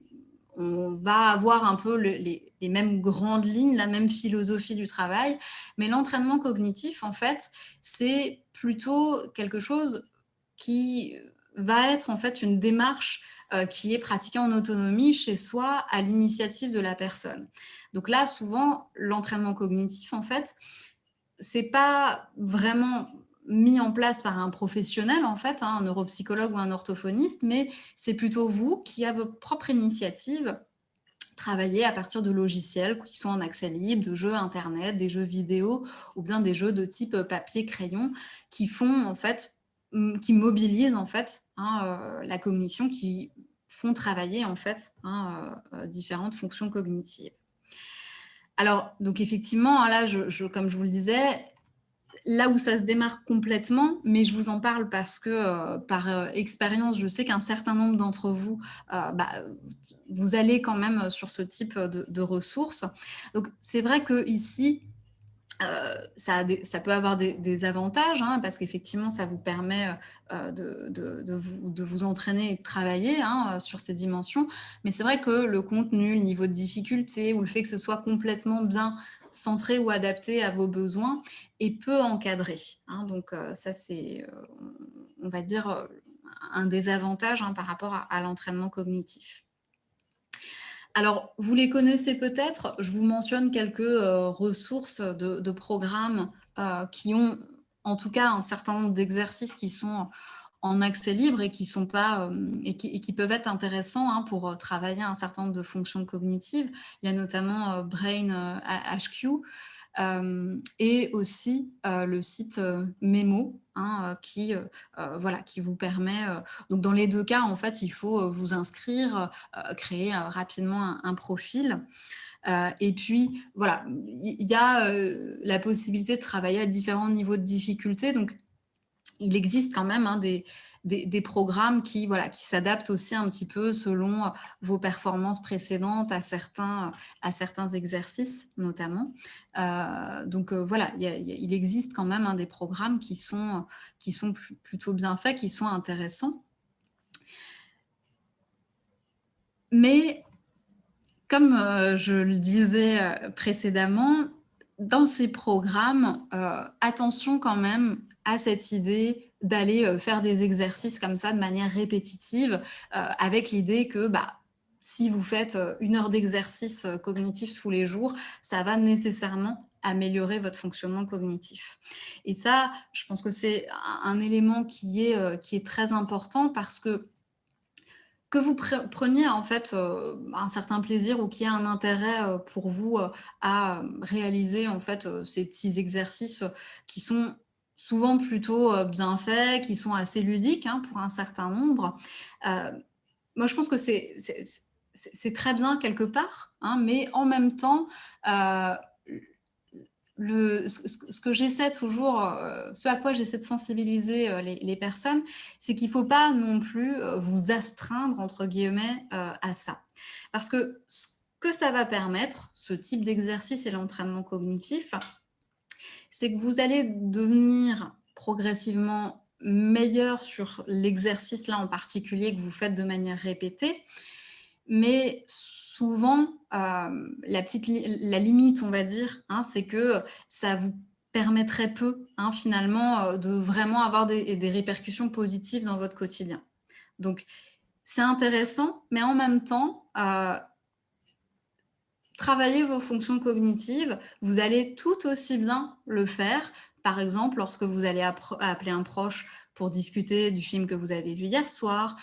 on va avoir un peu les mêmes grandes lignes, la même philosophie du travail. Mais l'entraînement cognitif, en fait, c'est plutôt quelque chose qui va être en fait une démarche qui est pratiqué en autonomie chez soi à l'initiative de la personne. Donc là, souvent, l'entraînement cognitif, en fait, c'est pas vraiment mis en place par un professionnel, en fait, hein, un neuropsychologue ou un orthophoniste, mais c'est plutôt vous qui, à votre propre initiative, travaillez à partir de logiciels qui sont en accès libre, de jeux internet, des jeux vidéo ou bien des jeux de type papier-crayon qui font en fait, qui mobilisent en fait, hein, la cognition, qui font travailler en fait, hein, différentes fonctions cognitives. Alors donc effectivement, hein, là comme je vous le disais, là où ça se démarque complètement, mais je vous en parle parce que, par, expérience, je sais qu'un certain nombre d'entre vous, bah, vous allez quand même sur ce type, de ressources. Donc c'est vrai qu'ici, ça peut avoir des avantages, hein, parce qu'effectivement, ça vous permet, de vous entraîner et de travailler, hein, sur ces dimensions. Mais c'est vrai que le contenu, le niveau de difficulté ou le fait que ce soit complètement bien centré ou adapté à vos besoins est peu encadré, hein. Donc, ça c'est, on va dire, un désavantage, hein, par rapport à l'entraînement cognitif. Alors, vous les connaissez peut-être, je vous mentionne quelques, ressources de programmes, qui ont en tout cas un certain nombre d'exercices qui sont en accès libre et qui sont pas, et qui peuvent être intéressants, hein, pour, travailler un certain nombre de fonctions cognitives. Il y a notamment, Brain, HQ, et aussi, le site, Memo, hein, voilà, qui vous permet, donc dans les 2 cas, en fait, il faut, vous inscrire, créer, rapidement un profil, et puis voilà, il y a, la possibilité de travailler à différents niveaux de difficulté. Donc il existe quand même, hein, des programmes qui, voilà, qui s'adaptent aussi un petit peu selon, vos performances précédentes à certains exercices notamment. Donc voilà, il existe quand même, hein, des programmes qui sont plutôt bien faits, qui sont intéressants. Mais comme, je le disais, précédemment, dans ces programmes, attention quand même à cette idée d'aller, faire des exercices comme ça de manière répétitive, avec l'idée que, bah, si vous faites, 1 heure d'exercice, cognitif tous les jours, ça va nécessairement améliorer votre fonctionnement cognitif. Et ça, je pense que c'est un élément qui est très important parce que vous preniez en fait, un certain plaisir ou qu'il y ait un intérêt, pour vous, à, réaliser en fait, ces petits exercices, qui sont souvent plutôt, bien faits, qui sont assez ludiques, hein, pour un certain nombre. Heu, Moi je pense que c'est très bien quelque part, hein, mais en même temps, heu, ce que j'essaie toujours, ce à quoi j'essaie de sensibiliser, les personnes, c'est qu'il ne faut pas non plus, vous «astreindre» entre guillemets, à ça. Parce que ce que ça va permettre, ce type d'exercice et l'entraînement cognitif, c'est que vous allez devenir progressivement meilleur sur l'exercice là en particulier que vous faites de manière répétée, mais souvent, la limite, on va dire, hein, c'est que ça vous permet très peu, hein, finalement, de vraiment avoir des répercussions positives dans votre quotidien. Donc c'est intéressant, mais en même temps, travailler vos fonctions cognitives, vous allez tout aussi bien le faire, par exemple, lorsque vous allez appeler un proche pour discuter du film que vous avez vu hier soir,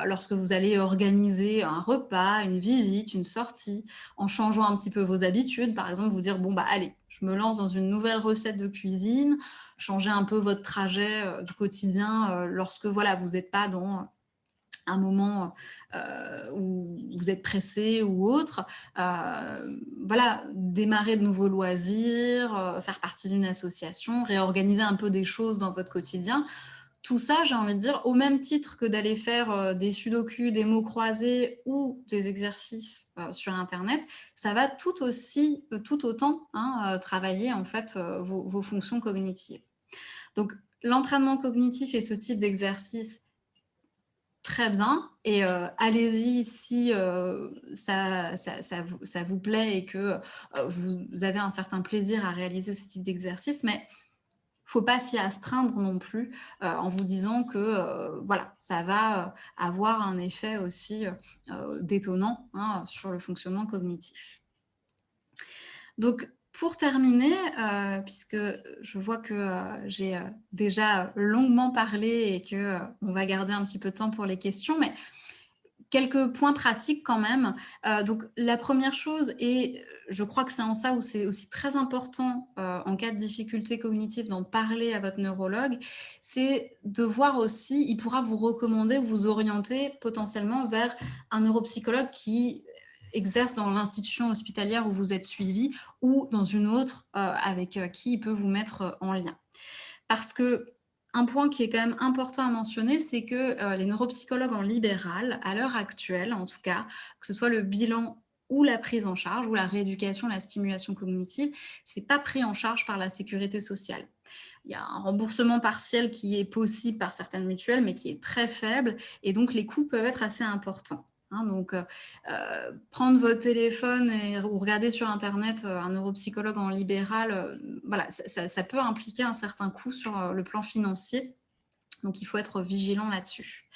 lorsque vous allez organiser un repas, une visite, une sortie, en changeant un petit peu vos habitudes. Par exemple, vous dire: «Bon, bah, allez, je me lance dans une nouvelle recette de cuisine», changer un peu votre trajet, du quotidien, lorsque, voilà, vous n'êtes pas dans un moment, où vous êtes pressé ou autre, voilà, démarrer de nouveaux loisirs, faire partie d'une association, réorganiser un peu des choses dans votre quotidien. Tout ça, j'ai envie de dire, au même titre que d'aller faire, des sudoku, des mots croisés ou des exercices, sur internet, ça va tout autant, hein, travailler en fait, vos fonctions cognitives. Donc l'entraînement cognitif et ce type d'exercice, très bien, et allez-y si, ça vous plaît et que, vous avez un certain plaisir à réaliser ce type d'exercice. Mais faut pas s'y astreindre non plus, en vous disant que, voilà, ça va, avoir un effet aussi, détonnant, hein, sur le fonctionnement cognitif. Donc pour terminer, puisque je vois que, j'ai, déjà longuement parlé et que, on va garder un petit peu de temps pour les questions, mais quelques points pratiques quand même. Donc la première chose et je crois que c'est en ça où c'est aussi très important, en cas de difficulté cognitive d'en parler à votre neurologue, c'est de voir aussi il pourra vous recommander ou vous orienter potentiellement vers un neuropsychologue qui exerce dans l'institution hospitalière où vous êtes suivi ou dans une autre, avec, qui il peut vous mettre, en lien. Parce qu'un point qui est quand même important à mentionner, c'est que, les neuropsychologues en libéral, à l'heure actuelle en tout cas, que ce soit le bilan ou la prise en charge ou la rééducation, la stimulation cognitive, c'est pas pris en charge par la sécurité sociale. Il y a un remboursement partiel qui est possible par certaines mutuelles, mais qui est très faible et donc les coûts peuvent être assez importants, hein. Donc, prendre votre téléphone et ou regarder sur internet, un neuropsychologue en libéral, voilà, ça peut impliquer un certain coût sur, le plan financier, donc il faut être vigilant là-dessus.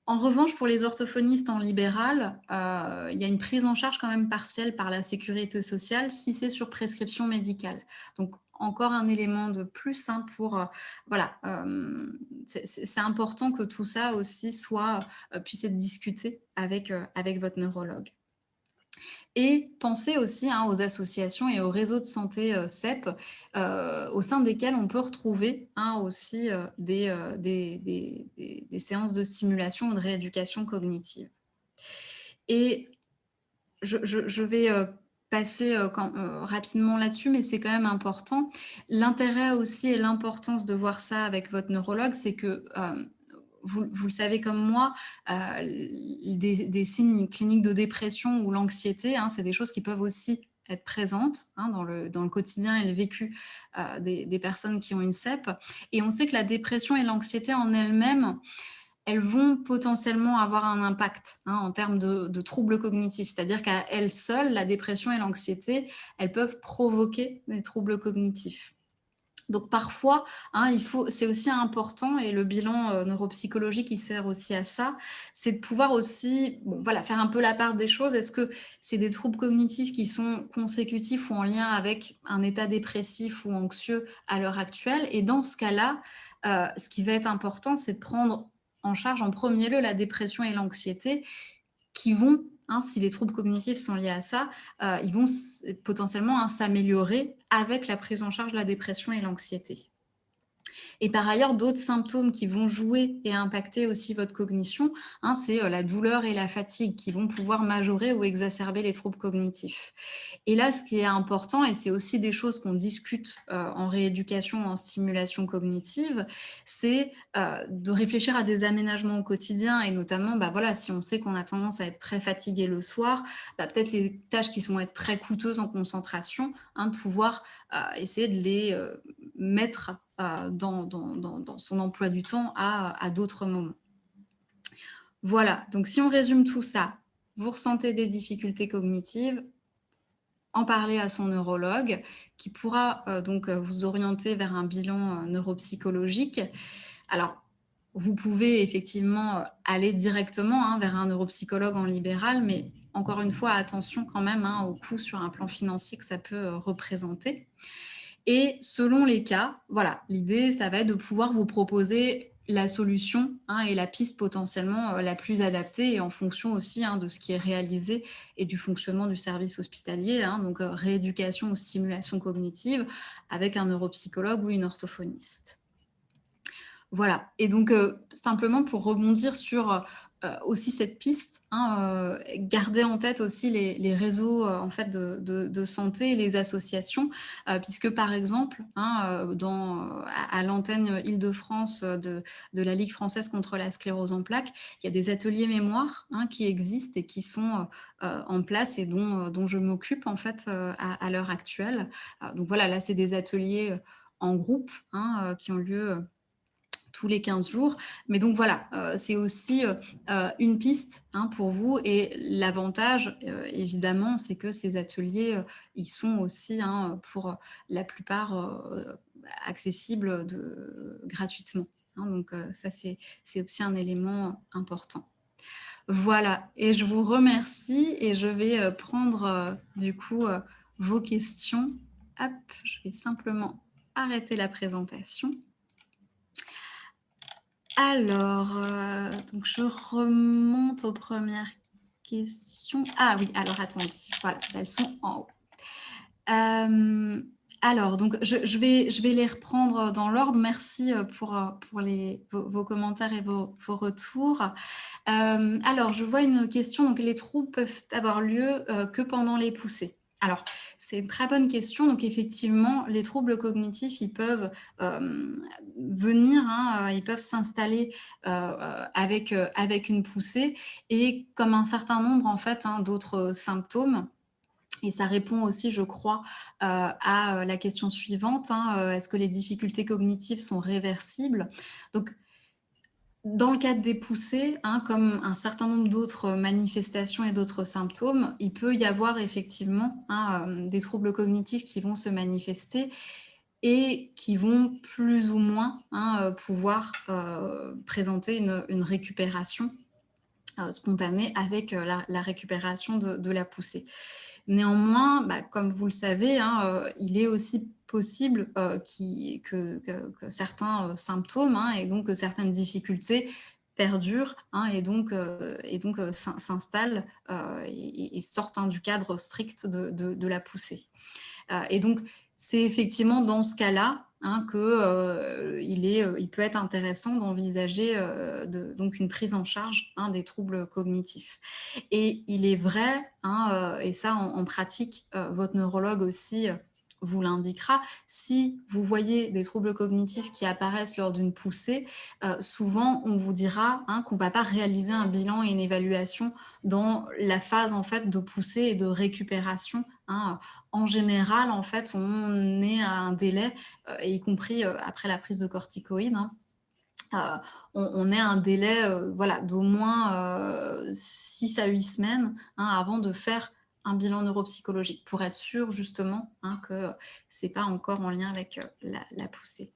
En revanche, pour les orthophonistes en libéral, il y a une prise en charge quand même partielle par la sécurité sociale si c'est sur prescription médicale. Donc encore un élément de plus, hein, pour, voilà, c'est important que tout ça aussi soit, puisse être discuté avec votre neurologue. Et pensez aussi, hein, aux associations et aux réseaux de santé, CEP, au sein desquels on peut retrouver, hein, aussi, des séances de stimulation ou de rééducation cognitive. Et je vais, passer, rapidement là-dessus, mais c'est quand même important. L'intérêt aussi et l'importance de voir ça avec votre neurologue, c'est que, vous le savez comme moi, des signes cliniques de dépression ou l'anxiété, hein, c'est des choses qui peuvent aussi être présentes, hein, dans le quotidien et le vécu, des personnes qui ont une CEP et on sait que la dépression et l'anxiété en elles-mêmes, elles vont potentiellement avoir un impact, hein, en termes de troubles cognitifs. C'est-à-dire qu'à elles seules, la dépression et l'anxiété, elles peuvent provoquer des troubles cognitifs. Donc parfois, hein, c'est aussi important et le bilan, neuropsychologique, il sert aussi à ça, c'est de pouvoir aussi, bon voilà, faire un peu la part des choses. Est-ce que c'est des troubles cognitifs qui sont consécutifs ou en lien avec un état dépressif ou anxieux à l'heure actuelle? Et dans ce cas-là, ce qui va être important, c'est de prendre en charge en premier lieu la dépression et l'anxiété qui vont, hein, si les troubles cognitifs sont liés à ça, ils vont potentiellement, hein, s'améliorer avec la prise en charge de la dépression et l'anxiété. Et par ailleurs, d'autres symptômes qui vont jouer et impacter aussi votre cognition, hein, c'est, la douleur et la fatigue qui vont pouvoir majorer ou exacerber les troubles cognitifs. Et là, ce qui est important et c'est aussi des choses qu'on discute, en rééducation, en stimulation cognitive, c'est, de réfléchir à des aménagements au quotidien et notamment, bah, voilà, si on sait qu'on a tendance à être très fatigué le soir, bah, peut-être les tâches qui vont être très coûteuses en concentration, hein, de pouvoir, essayer de les, mettre, dans son emploi du temps à d'autres moments. Voilà, donc si on résume tout ça, vous ressentez des difficultés cognitives, en parler à son neurologue qui pourra, donc, vous orienter vers un bilan, neuropsychologique. Alors, vous pouvez effectivement, aller directement, hein, vers un neuropsychologue en libéral, mais encore une fois, attention quand même, hein, au coût sur un plan financier que ça peut, représenter. Et selon les cas, voilà, l'idée, ça va être de pouvoir vous proposer la solution, hein, et la piste potentiellement, la plus adaptée et en fonction aussi, hein, de ce qui est réalisé et du fonctionnement du service hospitalier, hein, donc rééducation ou stimulation cognitive avec un neuropsychologue ou une orthophoniste. Voilà et donc simplement pour rebondir sur, aussi cette piste, hein, gardez en tête aussi les réseaux, en fait de santé et les associations, puisque par exemple, hein, à l'antenne Île-de-France, de la Ligue française contre la sclérose en plaques, il y a des ateliers mémoire, hein, qui existent et qui sont, en place et dont je m'occupe en fait, à l'heure actuelle. Donc voilà, là c'est des ateliers, en groupe, hein, qui ont lieu, tous les 15 jours. Mais donc voilà, c'est aussi, une piste, hein, pour vous et l'avantage, évidemment, c'est que ces ateliers, ils sont aussi, hein, pour la plupart, accessibles gratuitement, hein, donc ça, c'est aussi un élément important. Voilà et je vous remercie et je vais, prendre, du coup, vos questions. Hop, je vais simplement arrêter la présentation. Alors, donc je remonte aux premières questions. Ah oui, alors attendez, voilà, elles sont en haut. Alors donc je vais les reprendre dans l'ordre. Merci, pour vos commentaires et vos retours. Alors je vois une question, donc les troubles peuvent avoir lieu, que pendant les poussées? Alors, c'est une très bonne question. Donc effectivement, les troubles cognitifs, ils peuvent, venir, hein, ils peuvent s'installer, avec une poussée et comme un certain nombre en fait, hein, d'autres symptômes et ça répond aussi, je crois, à, la question suivante, hein, est-ce que les difficultés cognitives sont réversibles? Donc dans le cadre des poussées, hein, comme un certain nombre d'autres manifestations et d'autres symptômes, il peut y avoir effectivement, hein, des troubles cognitifs qui vont se manifester et qui vont plus ou moins, hein, pouvoir, présenter une récupération, spontanée avec, la récupération de la poussée. Néanmoins, bah, comme vous le savez, hein, il est aussi possible, que certains, symptômes, hein, et donc que certaines difficultés perdurent, hein, et donc s'installent, et sortent, hein, du cadre strict de la poussée. Et donc, c'est effectivement dans ce cas-là, hein, que, il peut être intéressant d'envisager, donc une prise en charge, hein, des troubles cognitifs. Et il est vrai, hein, et ça en pratique, votre neurologue aussi, vous l'indiquera, si vous voyez des troubles cognitifs qui apparaissent lors d'une poussée, souvent on vous dira, hein, qu'on ne va pas réaliser un bilan et une évaluation dans la phase en fait de poussée et de récupération, hein. En général, en fait, on est à un délai, et y compris, après la prise de corticoïdes, hein, on est à un délai, voilà, d'au moins, 6 à 8 semaines, hein, avant de faire un bilan neuropsychologique pour être sûr justement, hein, que c'est pas encore en lien avec, la poussée.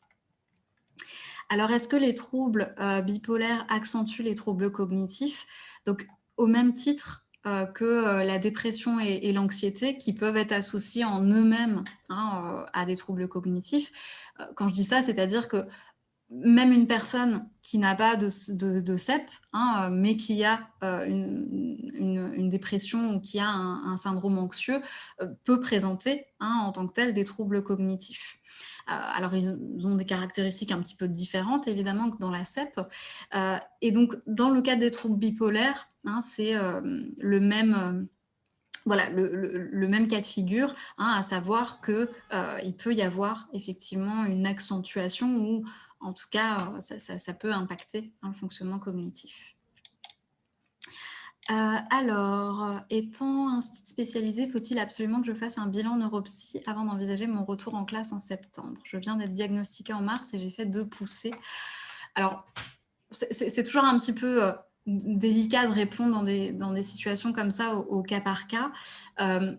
Alors est-ce que les troubles, bipolaires accentuent les troubles cognitifs? Donc au même titre, que, la dépression et l'anxiété qui peuvent être associés en eux-mêmes, hein, à des troubles cognitifs. Quand je dis ça, c'est-à-dire que même une personne qui n'a pas de CEP, hein, mais qui a, une dépression ou qui a un syndrome anxieux, peut présenter, hein, en tant que tel des troubles cognitifs. Alors ils ont des caractéristiques un petit peu différentes évidemment que dans la CEP, et donc dans le cadre des troubles bipolaires, hein, c'est, le même, voilà, le même cas de figure, hein, à savoir que, il peut y avoir effectivement une accentuation ou en tout cas, ça peut impacter, hein, le fonctionnement cognitif. Alors, étant un site spécialisé, faut-il absolument que je fasse un bilan neuropsy avant d'envisager mon retour en classe en septembre? Je viens d'être diagnostiquée en mars et j'ai fait 2 poussées. Alors, c'est toujours un petit peu, délicat de répondre dans des situations comme ça au cas par cas. Hem,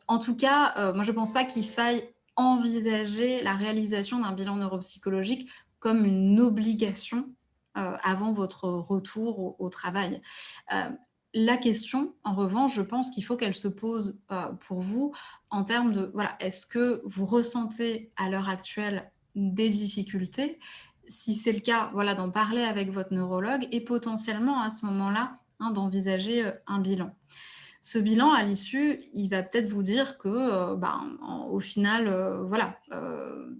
En tout cas, moi je pense pas qu'il faille envisager la réalisation d'un bilan neuropsychologique comme une obligation, avant votre retour au travail. Hem, la question, en revanche, je pense qu'il faut qu'elle se pose, pour vous en termes de, voilà, est-ce que vous ressentez à l'heure actuelle des difficultés? Si c'est le cas, voilà, d'en parler avec votre neurologue et potentiellement à ce moment-là, hein, d'envisager, un bilan. Ce bilan, à l'issue, il va peut-être vous dire que, au final, voilà,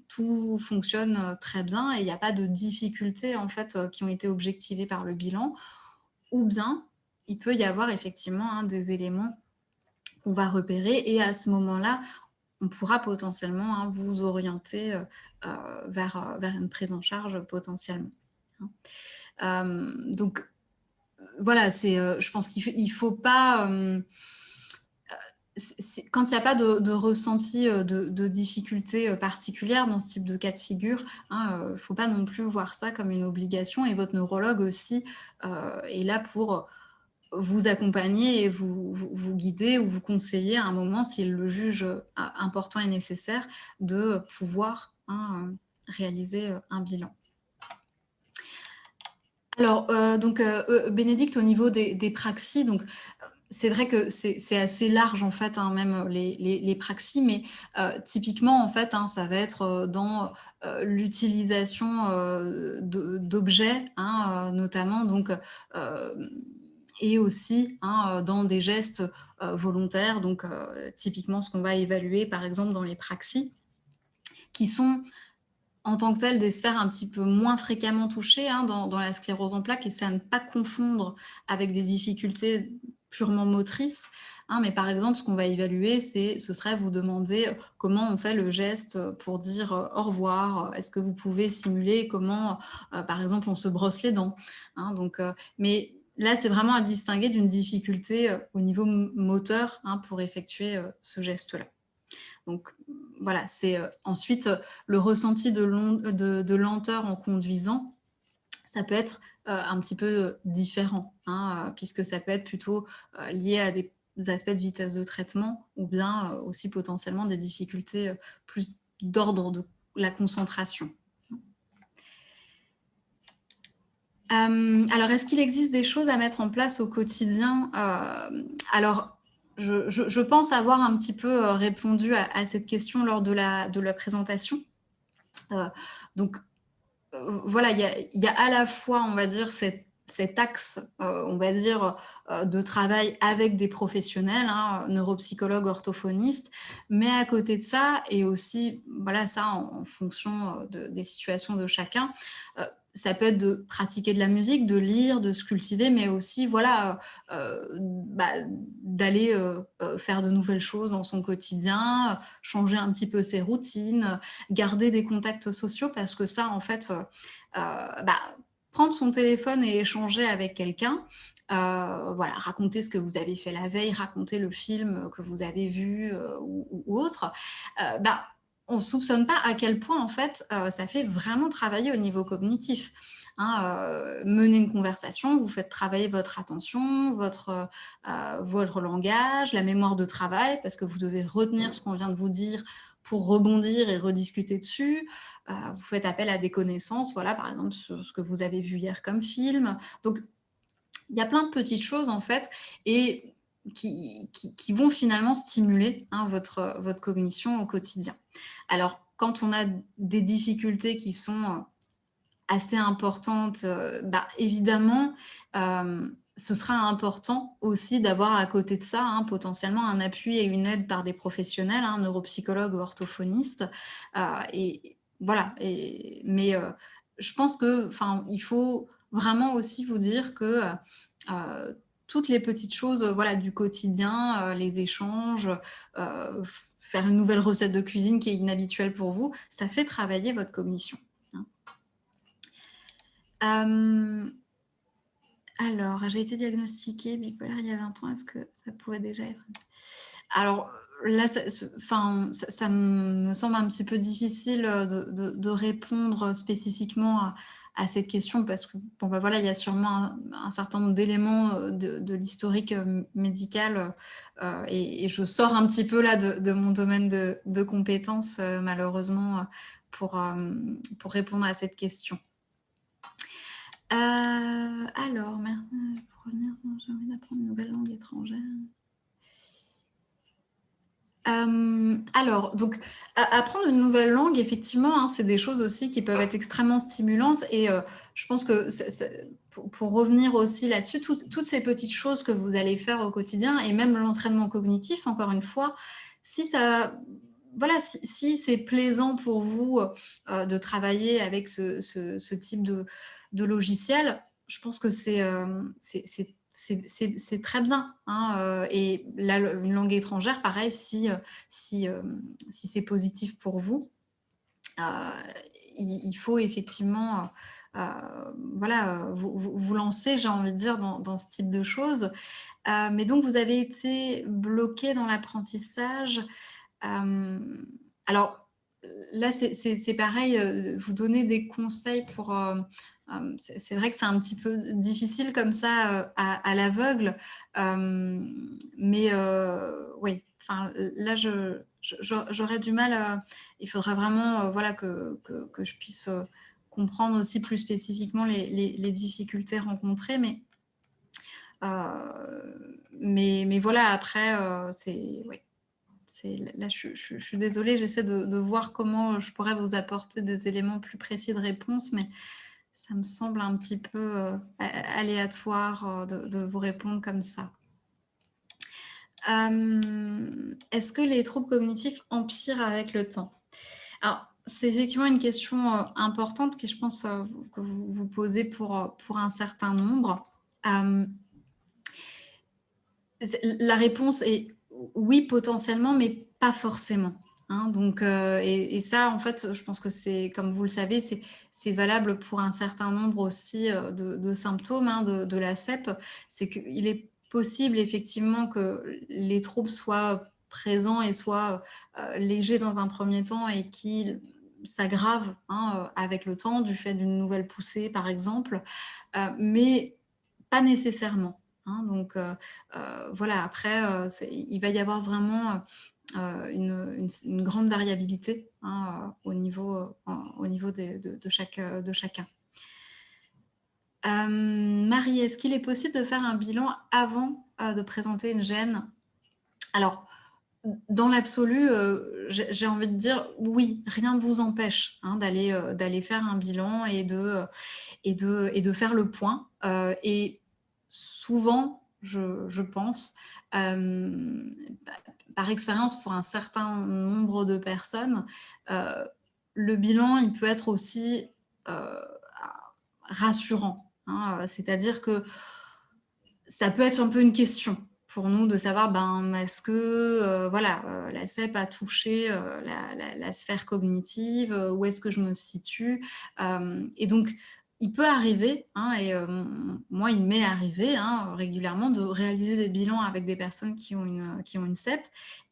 tout fonctionne, très bien et il y a pas de difficultés, en fait, qui ont été objectivées par le bilan. Ou bien, il peut y avoir effectivement, hein, des éléments qu'on va repérer et à ce moment-là, on pourra potentiellement, hein, vous orienter, vers une prise en charge potentiellement, hein. Donc voilà, je pense qu'il faut pas, Quand il y a pas de ressenti, de difficulté, particulière dans ce type de cas de figure, hein, faut pas non plus voir ça comme une obligation et votre neurologue aussi, est là pour vous accompagner et vous guider ou vous conseiller à un moment s'il le juge, important et nécessaire de pouvoir, hein, réaliser, un bilan. Alors, donc, Bénédicte, au niveau des praxis, donc c'est vrai que c'est assez large en fait, hein, même, les praxis, mais typiquement en fait, hein, ça va être, dans, l'utilisation, d'objets, hein, notamment donc, et aussi, hein, dans des gestes, volontaires donc, typiquement ce qu'on va évaluer par exemple dans les praxis, qui sont en tant que telles, des sphères un petit peu moins fréquemment touchées, hein, dans la sclérose en plaques et c'est à ne pas confondre avec des difficultés purement motrices, hein. Mais par exemple, ce qu'on va évaluer, ce serait vous demander, comment on fait le geste, pour dire, «au revoir», est-ce que vous pouvez simuler comment, par exemple, on se brosse les dents, hein, donc mais là, c'est vraiment à distinguer d'une difficulté, au niveau moteur, hein, pour effectuer, ce geste-là. Donc voilà, c'est, ensuite, le ressenti de lenteur en conduisant, ça peut être, un petit peu, différent, hein, puisque ça peut être plutôt, lié à des aspects de vitesse de traitement ou bien, aussi potentiellement des difficultés, plus d'ordre de la concentration. Alors est-ce qu'il existe des choses à mettre en place au quotidien? Alors je pense avoir un petit peu, répondu à cette question lors de la présentation. Heu, donc voilà, il y a à la fois, on va dire, cet axe, on va dire, de travail avec des professionnels, hein, neuropsychologues, orthophonistes, mais à côté de ça et aussi, voilà, ça en fonction, des situations de chacun, ça peut être de pratiquer de la musique, de lire, de se cultiver, mais aussi, voilà, bah, d'aller, faire de nouvelles choses dans son quotidien, changer un petit peu ses routines, garder des contacts sociaux parce que ça, en fait, bah, prendre son téléphone et échanger avec quelqu'un, voilà, raconter ce que vous avez fait la veille, raconter le film que vous avez vu, ou autre, bah, on soupçonne pas à quel point, en fait, ça fait vraiment travailler au niveau cognitif, hein, mener une conversation, vous faites travailler votre attention, votre langage, la mémoire de travail, parce que vous devez retenir ce qu'on vient de vous dire pour rebondir et rediscuter dessus. Vous faites appel à des connaissances, voilà, par exemple, sur ce que vous avez vu hier comme film. Donc, il y a plein de petites choses, en fait, et qui vont finalement stimuler, hein, votre cognition au quotidien. Alors, quand on a des difficultés qui sont, assez importantes, bah, évidemment, ce sera important aussi d'avoir à côté de ça, hein, potentiellement un appui et une aide par des professionnels, hein, neuropsychologues ou orthophonistes, et voilà mais je pense que enfin, il faut vraiment aussi vous dire que, toutes les petites choses, voilà, du quotidien, les échanges, faire une nouvelle recette de cuisine qui est inhabituelle pour vous, ça fait travailler votre cognition, hein. Hem, alors, j'ai été diagnostiquée bipolaire il y a 20 ans, est-ce que ça pourrait déjà être alors là, ça me semble un petit peu difficile, de répondre spécifiquement à cette question parce que, bon, bah, voilà, il y a sûrement un certain nombre d'éléments, de l'historique, médical, et je sors un petit peu là de mon domaine de compétences, malheureusement, pour répondre à cette question. Alors, pour revenir, j'ai envie d'apprendre une nouvelle langue étrangère. Alors, donc, apprendre une nouvelle langue, effectivement, hein, c'est des choses aussi qui peuvent être extrêmement stimulantes et je pense que pour revenir aussi là-dessus, toutes ces petites choses que vous allez faire au quotidien et même l'entraînement cognitif, encore une fois, si ça voilà, si c'est plaisant pour vous, de travailler avec ce type de logiciel, je pense que c'est très bien, hein, et une langue étrangère, pareil, si c'est positif pour vous, heu, il faut effectivement, voilà, vous lancer, j'ai envie de dire, dans ce type de choses. Mais donc vous avez été bloqué dans l'apprentissage. Hem, alors là, c'est pareil, vous donner des conseils pour, c'est vrai que c'est un petit peu difficile comme ça, à l'aveugle, mais oui, enfin, là, j'aurais du mal, il faudrait vraiment, voilà, que je puisse, comprendre aussi plus spécifiquement les difficultés rencontrées, mais voilà, après, c'est oui. Là, je suis désolée, j'essaie de voir comment je pourrais vous apporter des éléments plus précis de réponse, mais ça me semble un petit peu, aléatoire, de vous répondre comme ça. Est-ce que les troubles cognitifs empirent avec le temps? Alors, c'est effectivement une question, importante que je pense, que vous vous posez pour un certain nombre. Hem C'est la réponse est oui, potentiellement, mais pas forcément, hein. Donc et ça, en fait, je pense que c'est comme vous le savez, c'est valable pour un certain nombre aussi, de symptômes, hein, de la CEP. C'est qu'il est possible effectivement que les troubles soient présents et soient, légers dans un premier temps et qu'ils s'aggravent, hein, avec le temps du fait d'une nouvelle poussée, par exemple, mais pas nécessairement, hein. Donc voilà, après, il va y avoir vraiment, une grande variabilité, hein, au niveau de chacun. Marie, est-ce qu'il est possible de faire un bilan avant, de présenter une gêne? Alors, dans l'absolu, j'ai envie de dire oui, rien ne vous empêche, hein, d'aller faire un bilan et de faire le point, et souvent, je pense, hem, bah, par expérience pour un certain nombre de personnes, heu, le bilan, il peut être aussi, heu, rassurant, hein, c'est-à-dire que ça peut être un peu une question pour nous de savoir, ben, est-ce que, voilà, la CEP a touché, la sphère cognitive, où est-ce que je me situe? Et donc il peut arriver, hein, et moi, il m'est arrivé, hein, régulièrement de réaliser des bilans avec des personnes qui ont une CEP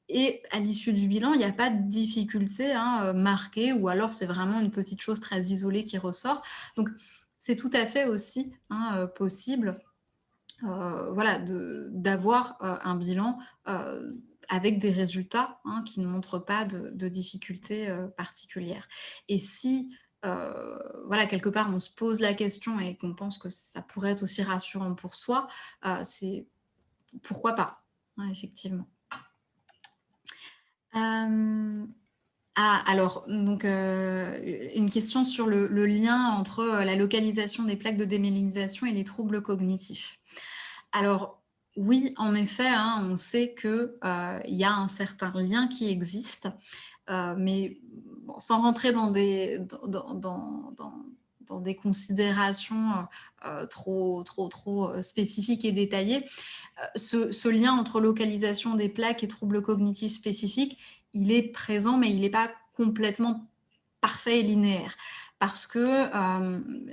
et à l'issue du bilan, il y a pas de difficulté, hein, marquée ou alors c'est vraiment une petite chose très isolée qui ressort. Donc c'est tout à fait aussi, hein, possible, voilà, d'avoir, un bilan, avec des résultats, hein, qui ne montrent pas de difficultés, particulières. Et si, voilà, quelque part, on se pose la question et qu'on pense que ça pourrait être aussi rassurant pour soi, c'est pourquoi pas? Ouais, effectivement. Hem, alors, donc, une question sur le lien entre, la localisation des plaques de démyélinisation et les troubles cognitifs. Alors oui, en effet, hein, on sait que, il y a un certain lien qui existe, mais bon, sans rentrer dans des considérations, trop, spécifiques et détaillées, ce lien entre localisation des plaques et troubles cognitifs spécifiques, il est présent, mais il n'est pas complètement parfait et linéaire. Parce que,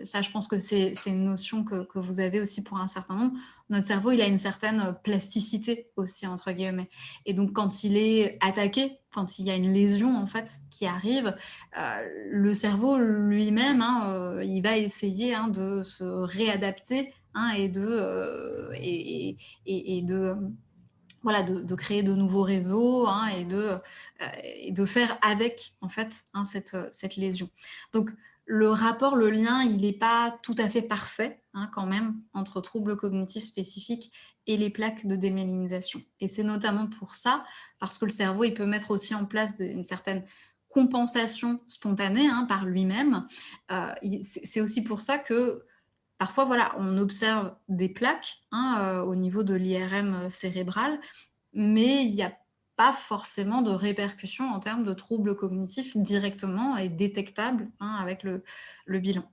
ça je pense que c'est une notion que vous avez aussi pour un certain nombre, notre cerveau il a une certaine «plasticité» aussi entre guillemets et donc quand il est attaqué, quand il y a une lésion en fait qui arrive, le cerveau lui-même, hein, il va essayer, hein, de se réadapter, hein, et de, voilà, de créer de nouveaux réseaux, hein, et de faire avec, en fait, hein, cette lésion. Donc le rapport, le lien, il n'est pas tout à fait parfait, hein, quand même, entre troubles cognitifs spécifiques et les plaques de démyélinisation. Et c'est notamment pour ça, parce que le cerveau, il peut mettre aussi en place une certaine compensation spontanée, hein, par lui-même. C'est aussi pour ça que parfois, voilà, on observe des plaques, hein, au niveau de l'IRM cérébral, mais il n'y a pas forcément de répercussions en termes de troubles cognitifs directement et détectables, hein, avec le bilan.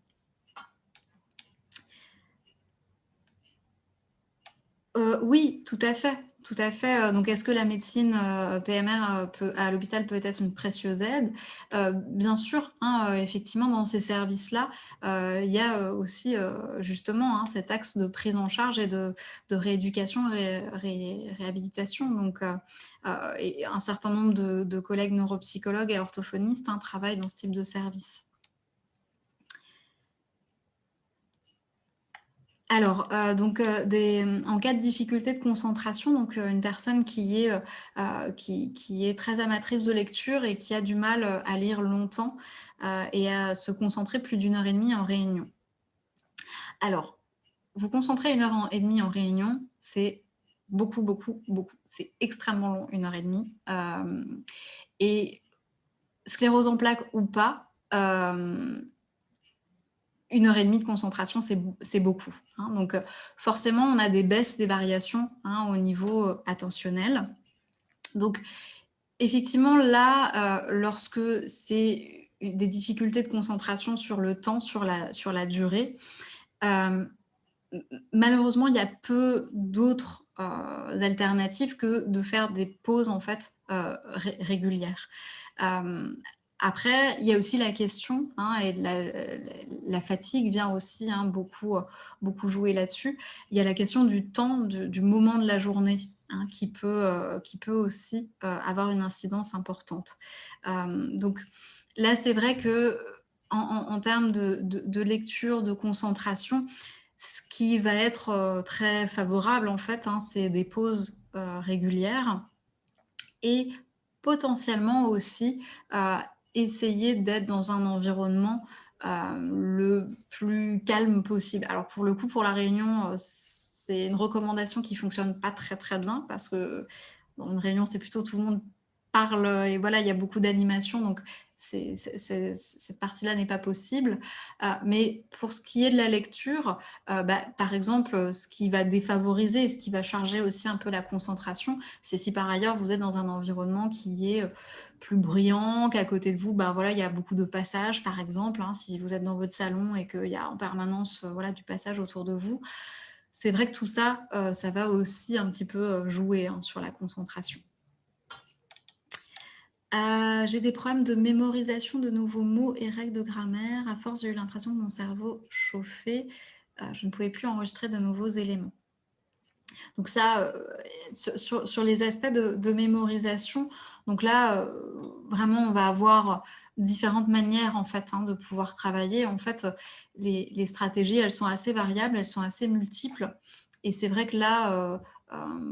Oui, tout à fait, tout à fait, donc est-ce que la médecine, PMR, à l'hôpital peut être une précieuse aide? Bien sûr, hein, effectivement dans ces services-là, il y a, aussi, justement, hein, cet axe de prise en charge et de rééducation, réhabilitation et un certain nombre de collègues neuropsychologues et orthophonistes, hein, travaillent dans ce type de service. Alors, en cas de difficulté de concentration, une personne qui est très amatrice de lecture et qui a du mal, à lire longtemps, et à se concentrer plus d'1 heure et demie en réunion. Alors, vous concentrer 1 heure et demie en réunion, c'est beaucoup, beaucoup, beaucoup. C'est extrêmement long, 1 heure et demie, et sclérose en plaques ou pas, 1 heure et demie de concentration, c'est beaucoup, hein, forcément, on a des baisses, des variations, hein, au niveau, attentionnel. Donc effectivement, là, lorsque c'est des difficultés de concentration sur le temps, sur la durée, hem, malheureusement, il y a peu d'autres, alternatives que de faire des pauses, en fait, régulières. Hem, Après, il y a aussi la question, hein, et la fatigue vient aussi, hein, beaucoup jouer là-dessus. Il y a la question du temps, du moment de la journée, hein, qui peut aussi, avoir une incidence importante. Donc là, c'est vrai que, en termes de lecture, de concentration, ce qui va être, très favorable en fait, hein, c'est des pauses, régulières et potentiellement aussi, heu, essayer d'être dans un environnement, le plus calme possible. Alors pour le coup, pour la réunion, c'est une recommandation qui fonctionne pas très, très bien parce que dans une réunion, c'est plutôt tout le monde parle, et voilà, il y a beaucoup d'animation donc cette partie-là n'est pas possible. Mais pour ce qui est de la lecture, par exemple, ce qui va défavoriser et ce qui va charger aussi un peu la concentration, c'est si par ailleurs vous êtes dans un environnement qui est, plus bruyant, qu'à côté de vous, voilà, il y a beaucoup de passages par exemple, hein, si vous êtes dans votre salon et qu'il y a en permanence, voilà, du passage autour de vous. C'est vrai que tout ça, ça va aussi un petit peu, jouer, hein, sur la concentration. J'ai des problèmes de mémorisation de nouveaux mots et règles de grammaire. À force, j'ai eu l'impression que mon cerveau chauffait, je ne pouvais plus enregistrer de nouveaux éléments. Donc ça, sur les aspects de mémorisation, donc là, vraiment on va avoir différentes manières en fait, hein, de pouvoir travailler. En fait, les stratégies, elles sont assez variables, elles sont assez multiples et c'est vrai que là,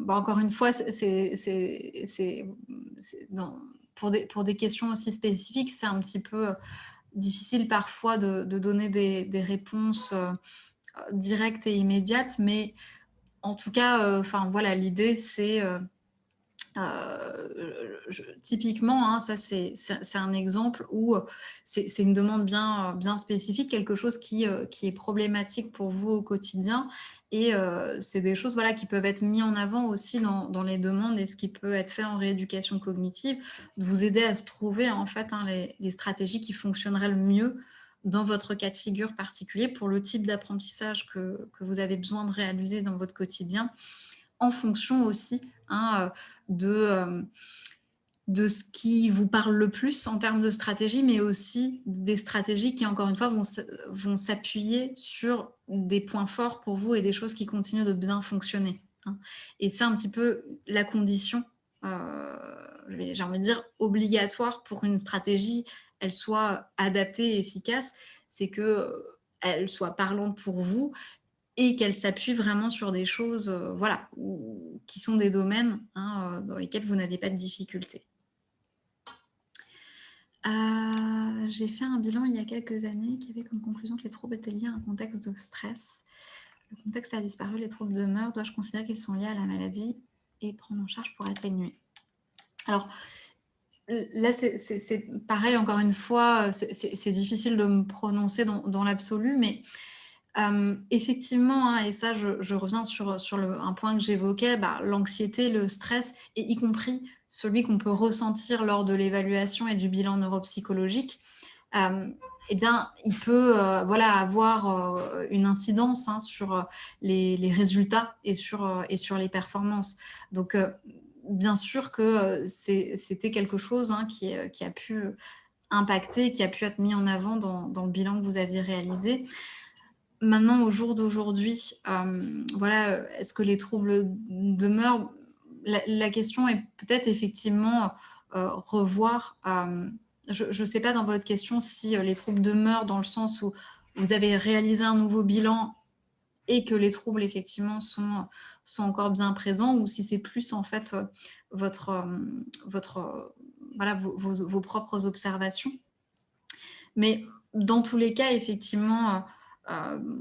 encore une fois, c'est dans pour des questions aussi spécifiques, c'est un petit peu, difficile parfois de donner des réponses, directes et immédiates, mais en tout cas, enfin voilà, l'idée c'est, typiquement, hein, ça c'est un exemple où, c'est une demande bien spécifique, quelque chose qui est problématique pour vous au quotidien et c'est des choses, voilà, qui peuvent être mis en avant aussi dans les demandes et ce qui peut être fait en rééducation cognitive, de vous aider à se trouver en fait, hein, les stratégies qui fonctionneraient le mieux dans votre cas de figure particulier pour le type d'apprentissage que vous avez besoin de réaliser dans votre quotidien en fonction aussi, hein, de ce qui vous parle le plus en termes de stratégie, mais aussi des stratégies qui, encore une fois, vont s'appuyer sur des points forts pour vous et des choses qui continuent de bien fonctionner, hein. Et c'est un petit peu la condition, j'ai envie de dire obligatoire pour une stratégie, elle soit adaptée et efficace, c'est qu'elle soit parlante pour vous et qu'elle s'appuie vraiment sur des choses, voilà, qui sont des domaines, hein, dans lesquels vous n'avez pas de difficultés. J'ai fait un bilan il y a quelques années qui avait comme conclusion que les troubles étaient liés à un contexte de stress. Le contexte a disparu, les troubles demeurent. Dois-je considérer qu'ils sont liés à la maladie et prendre en charge pour atténuer? Alors là, c'est pareil, encore une fois, c'est difficile de me prononcer dans l'absolu, mais effectivement, hein, et ça je reviens sur un point que j'évoquais, l'anxiété, le stress et y compris celui qu'on peut ressentir lors de l'évaluation et du bilan neuropsychologique, eh bien, il peut, voilà, avoir, une incidence, hein, sur, les résultats et sur les performances. Donc, bien sûr que, c'était quelque chose, hein, qui a pu impacter, qui a pu être mis en avant dans le bilan que vous aviez réalisé. Maintenant, au jour d'aujourd'hui, voilà, est-ce que les troubles demeurent? La question est peut-être effectivement, revoir, je ne sais pas dans votre question si, les troubles demeurent dans le sens où vous avez réalisé un nouveau bilan et que les troubles effectivement sont encore bien présents, ou si c'est plus en fait, votre, voilà, vos propres observations. Mais dans tous les cas, effectivement,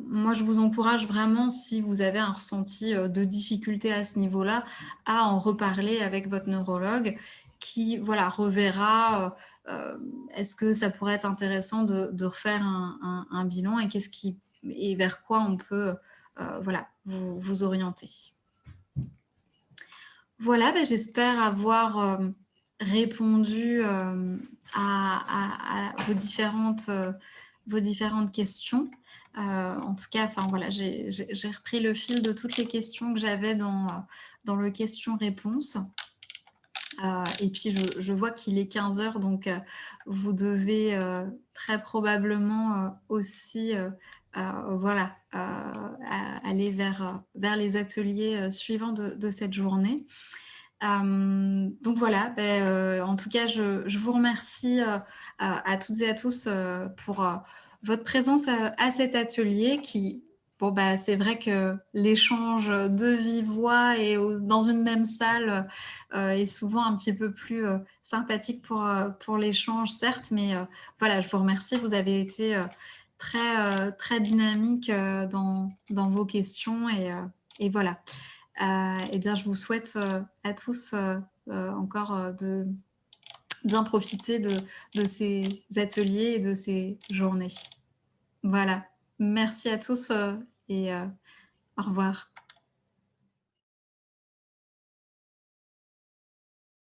moi, je vous encourage vraiment, si vous avez un ressenti, de difficulté à ce niveau-là, à en reparler avec votre neurologue qui, voilà, reverra, est-ce que ça pourrait être intéressant de refaire un bilan, et qu'est-ce qui et vers quoi on peut, voilà, vous orienter. Voilà, bah, j'espère avoir, répondu, à vos différentes questions. En tout cas, enfin voilà, j'ai repris le fil de toutes les questions que j'avais dans le question-réponse. Et puis je vois qu'il est 15 heures, donc vous devez, très probablement, aussi, voilà, aller vers les ateliers, suivants de cette journée. Donc voilà, beh, en tout cas, je vous remercie, à toutes et à tous, pour, votre présence, à cet atelier qui, bon, bah, c'est vrai que l'échange, de vive voix et dans une même salle, est souvent un petit peu plus, sympathique pour l'échange, certes, mais voilà, je vous remercie. Vous avez été, très dynamique, dans vos questions, et voilà. Et bien, je vous souhaite, à tous, encore, de bien profiter de ces ateliers et de ces journées. Voilà. Merci à tous, et au revoir.